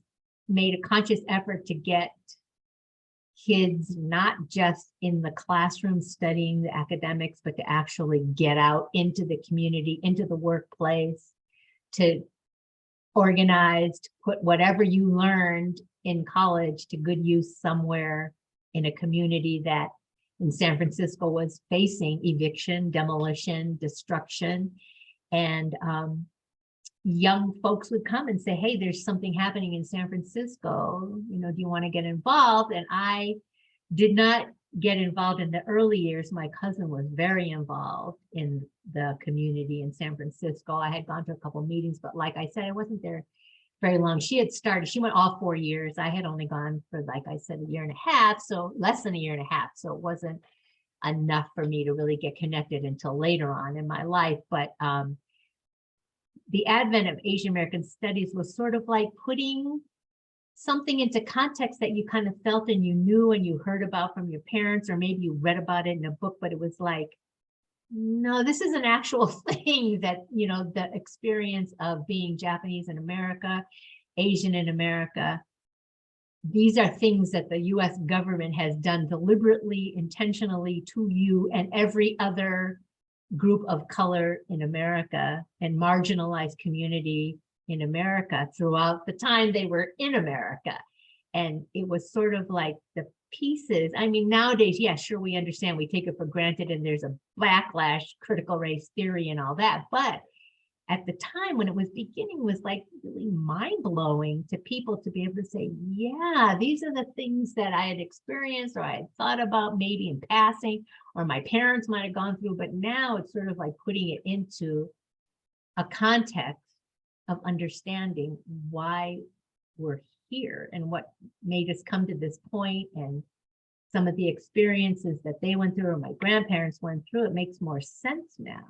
made a conscious effort to get kids not just in the classroom studying the academics, but to actually get out into the community, into the workplace, to organize, to put whatever you learned in college to good use somewhere in a community that in San Francisco was facing eviction, demolition, destruction. And young folks would come and say, hey, there's something happening in San Francisco, you know, do you want to get involved? And I did not get involved in the early years. My cousin was very involved in the community in San Francisco. I had gone to a couple of meetings, but like I said, I wasn't there very long. She had started, she went all 4 years. I had only gone for, like I said, a year and a half, so less than a year and a half. So it wasn't enough for me to really get connected until later on in my life. But the advent of Asian American studies was sort of like putting something into context that you kind of felt and you knew and you heard about from your parents, or maybe you read about it in a book, but it was like, no, this is an actual thing that, you know, the experience of being Japanese in America, Asian in America, these are things that the US government has done deliberately, intentionally to you and every other group of color in America and marginalized community in America throughout the time they were in America. And it was sort of like the pieces. I mean, nowadays, yeah, sure, we understand, we take it for granted and there's a backlash, critical race theory and all that. But at the time when it was beginning was like really mind-blowing to people to be able to say, yeah, these are the things that I had experienced or I had thought about maybe in passing, or my parents might have gone through, but now it's sort of like putting it into a context of understanding why we're here and what made us come to this point, and some of the experiences that they went through or my grandparents went through. It makes more sense now,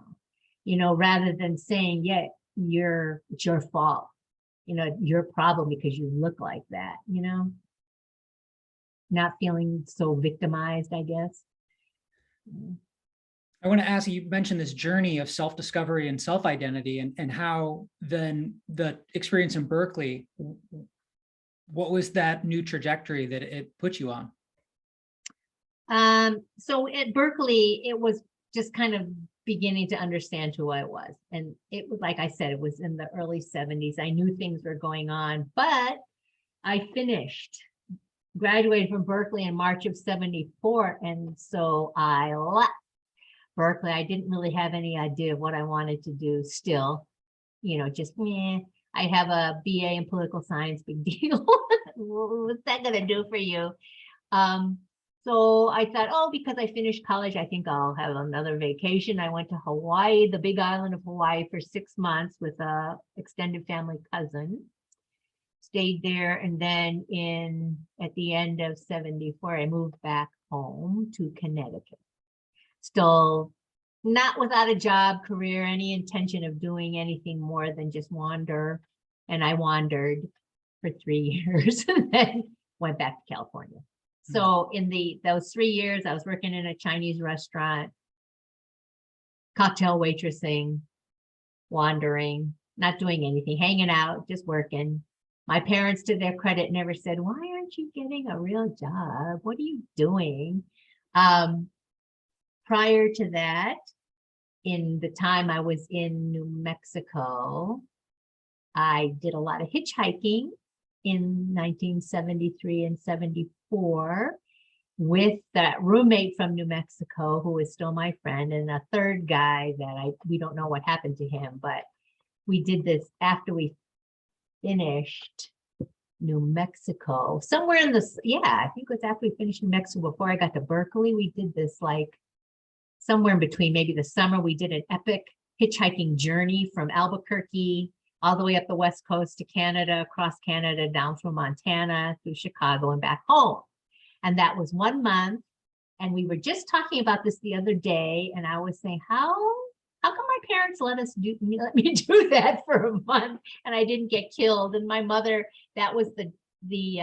you know, rather than saying, yeah, it's your fault, you know, your problem because you look like that, you know, not feeling so victimized, I guess. I want to ask you, you mentioned this journey of self-discovery and self-identity, and how then the experience in Berkeley, what was that new trajectory that it put you on? So at Berkeley, it was just kind of beginning to understand who I was. And it was, like I said, it was in the early 70s. I knew things were going on, but I graduated from Berkeley in March of 74. And so I left Berkeley. I didn't really have any idea of what I wanted to do still, you know, just, I have a BA in political science, big deal. What's that gonna do for you? So I thought, oh, because I finished college, I think I'll have another vacation. I went to Hawaii, the big island of Hawaii, for 6 months with a extended family cousin. Stayed there, and then at the end of 74, I moved back home to Connecticut. Still not without a job, career, any intention of doing anything more than just wander. And I wandered for 3 years and then went back to California. So in those 3 years, I was working in a Chinese restaurant, cocktail waitressing, wandering, not doing anything, hanging out, just working. My parents, to their credit, never said, why aren't you getting a real job? What are you doing? Prior to that, in the time I was in New Mexico, I did a lot of hitchhiking in 1973 and 74 with that roommate from New Mexico who is still my friend, and a third guy that we don't know what happened to him, but we did this after we finished New Mexico, somewhere in this, I think it was after we finished New Mexico before I got to Berkeley. We did this like somewhere in between, maybe the summer, we did an epic hitchhiking journey from Albuquerque all the way up the West Coast to Canada, across Canada, down through Montana, through Chicago and back home. And that was 1 month. And we were just talking about this the other day. And I was saying, how come my parents let me do that for a month and I didn't get killed? And my mother, that was the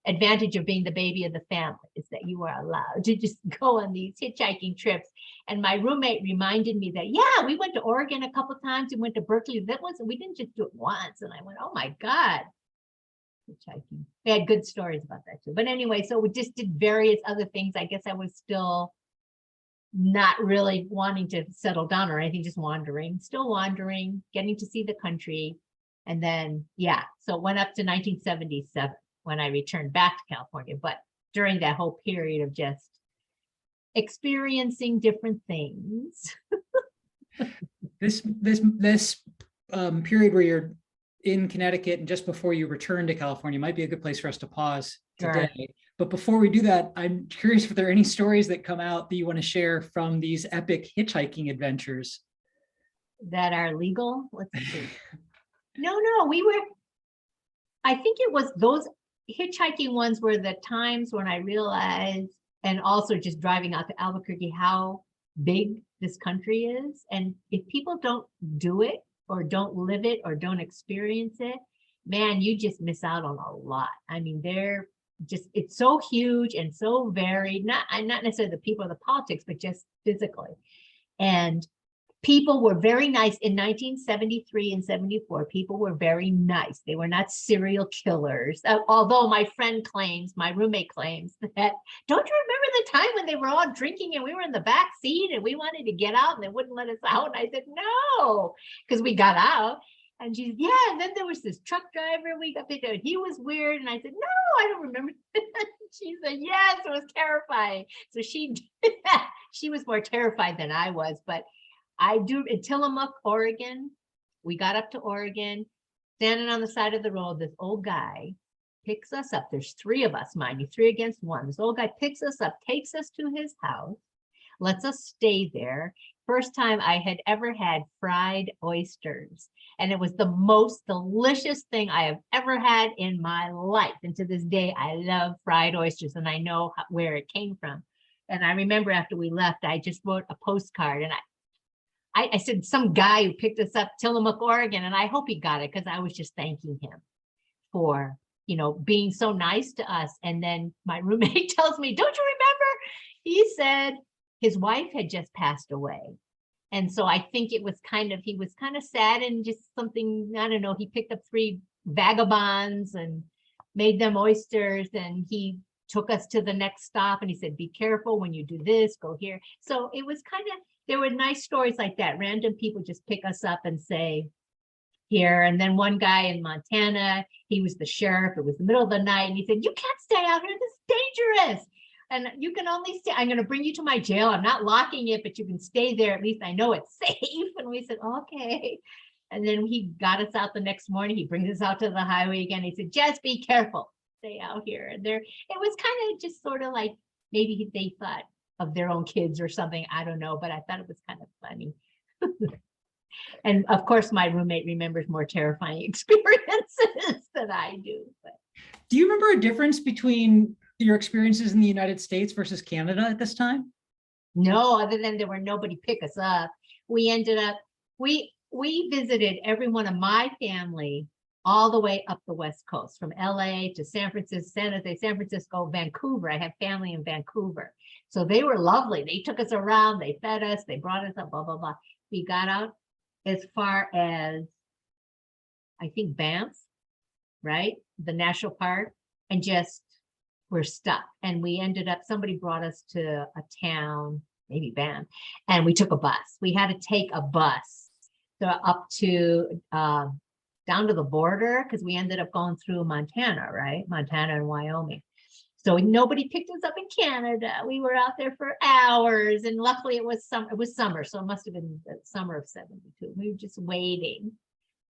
advantage of being the baby of the family, is that you are allowed to just go on these hitchhiking trips. And my roommate reminded me that, yeah, we went to Oregon a couple of times. We went to Berkeley. We didn't just do it once. And I went, oh my God. hitchhiking. We had good stories about that too. But anyway, so we just did various other things. I guess I was still not really wanting to settle down or anything, just wandering, still wandering, getting to see the country. And then, yeah, so it went up to 1977 when I returned back to California. But during that whole period of just experiencing different things. This period where you're in Connecticut and just before you return to California might be a good place for us to pause today. Sure. But before we do that, I'm curious if there are any stories that come out that you want to share from these epic hitchhiking adventures. That are legal. Let's see. No, I think it was those hitchhiking ones were the times when I realized, and also just driving out to Albuquerque, how big this country is. And if people don't do it or don't live it or don't experience it, man, you just miss out on a lot. I mean, they're just, it's so huge and so varied, not necessarily the people or the politics, but just physically. And people were very nice in 1973 and 74. People were very nice. They were not serial killers. Although my roommate claims that, don't you remember the time when they were all drinking and we were in the back seat and we wanted to get out and they wouldn't let us out? And I said, no, because we got out. And she's, yeah, and then there was this truck driver we got picked up. He was weird. And I said, no, I don't remember. She said, yes, it was terrifying. So she was more terrified than I was. But I do, in Tillamook, Oregon, we got up to Oregon, standing on the side of the road, this old guy picks us up. There's three of us, mind you, 3 against 1. This old guy picks us up, takes us to his house, lets us stay there. First time I had ever had fried oysters. And it was the most delicious thing I have ever had in my life. And to this day, I love fried oysters and I know where it came from. And I remember after we left, I just wrote a postcard and I said, some guy who picked us up, Tillamook, Oregon, and I hope he got it because I was just thanking him for, being so nice to us. And then my roommate tells me, don't you remember? He said his wife had just passed away. And so I think he was kind of sad and just something, I don't know, he picked up 3 vagabonds and made them oysters and he took us to the next stop and he said, be careful when you do this, go here. So it was there were nice stories like that. Random people just pick us up and say, here. And then one guy in Montana, he was the sheriff. It was the middle of the night. And he said, you can't stay out here. This is dangerous. And you can only stay. I'm going to bring you to my jail. I'm not locking it, but you can stay there. At least I know it's safe. And we said, okay. And then he got us out the next morning. He brings us out to the highway again. He said, just be careful. Stay out here. And it was kind of just sort of like maybe they thought of their own kids or something. I don't know, but I thought it was kind of funny. And of course, my roommate remembers more terrifying experiences than I do. But. Do you remember a difference between your experiences in the United States versus Canada at this time? No, other than there were nobody pick us up. We ended up, we visited every one of my family all the way up the West Coast, from LA to San Francisco, San Jose, San Francisco, Vancouver. I have family in Vancouver. So they were lovely. They took us around, they fed us, they brought us up, blah, blah, blah. We got out as far as, I think, Banff, right? The national park, and just we're stuck. And we ended up, somebody brought us to a town, maybe Banff, and we took a bus. We had to take a bus up to, down to the border, because we ended up going through Montana, right? Montana and Wyoming. So nobody picked us up in Canada. We were out there for hours, and luckily it was summer, so it must have been the summer of 72. We were just waiting.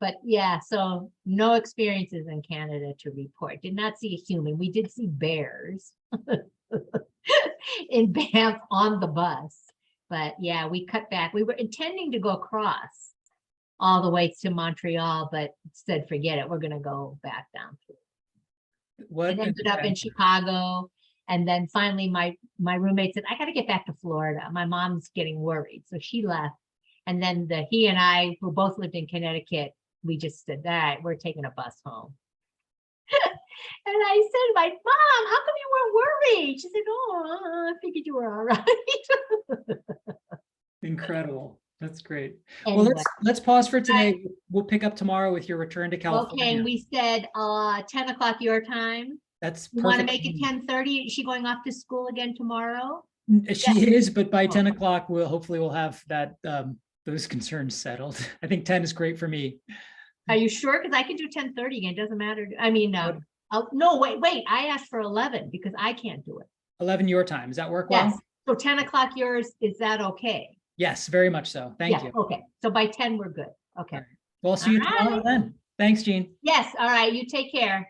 But yeah, so no experiences in Canada to report. Did not see a human. We did see bears in Banff on the bus. But yeah, we cut back. We were intending to go across all the way to Montreal, but said, forget it. We're going to go back down through. It ended up in Chicago. And then finally my roommate said, I got to get back to Florida. My mom's getting worried. So she left. And then he and I, who both lived in Connecticut, we just said, all right, we're taking a bus home. And I said, my mom, how come you weren't worried? She said, oh, I figured you were all right. Incredible. That's great. Well, Anyway, let's pause for today. We'll pick up tomorrow with your return to okay, California. and we said 10 o'clock your time. That's You want to perfect. make it 10:30? Is she going off to school again tomorrow? She is, but by Oh. 10 o'clock, we'll have that those concerns settled. I think 10 is great for me. Are you sure? Because I can do 10:30 again. It doesn't matter. I mean, no, wait. I asked for 11 because I can't do it. 11 your time. Does that work well? Yes. So 10 o'clock yours, is that okay? Yes, very much so. Thank you. Okay. So by 10, we're good. Okay. Well, I'll see you All tomorrow then. Thanks, Jean. Yes. All right. You take care.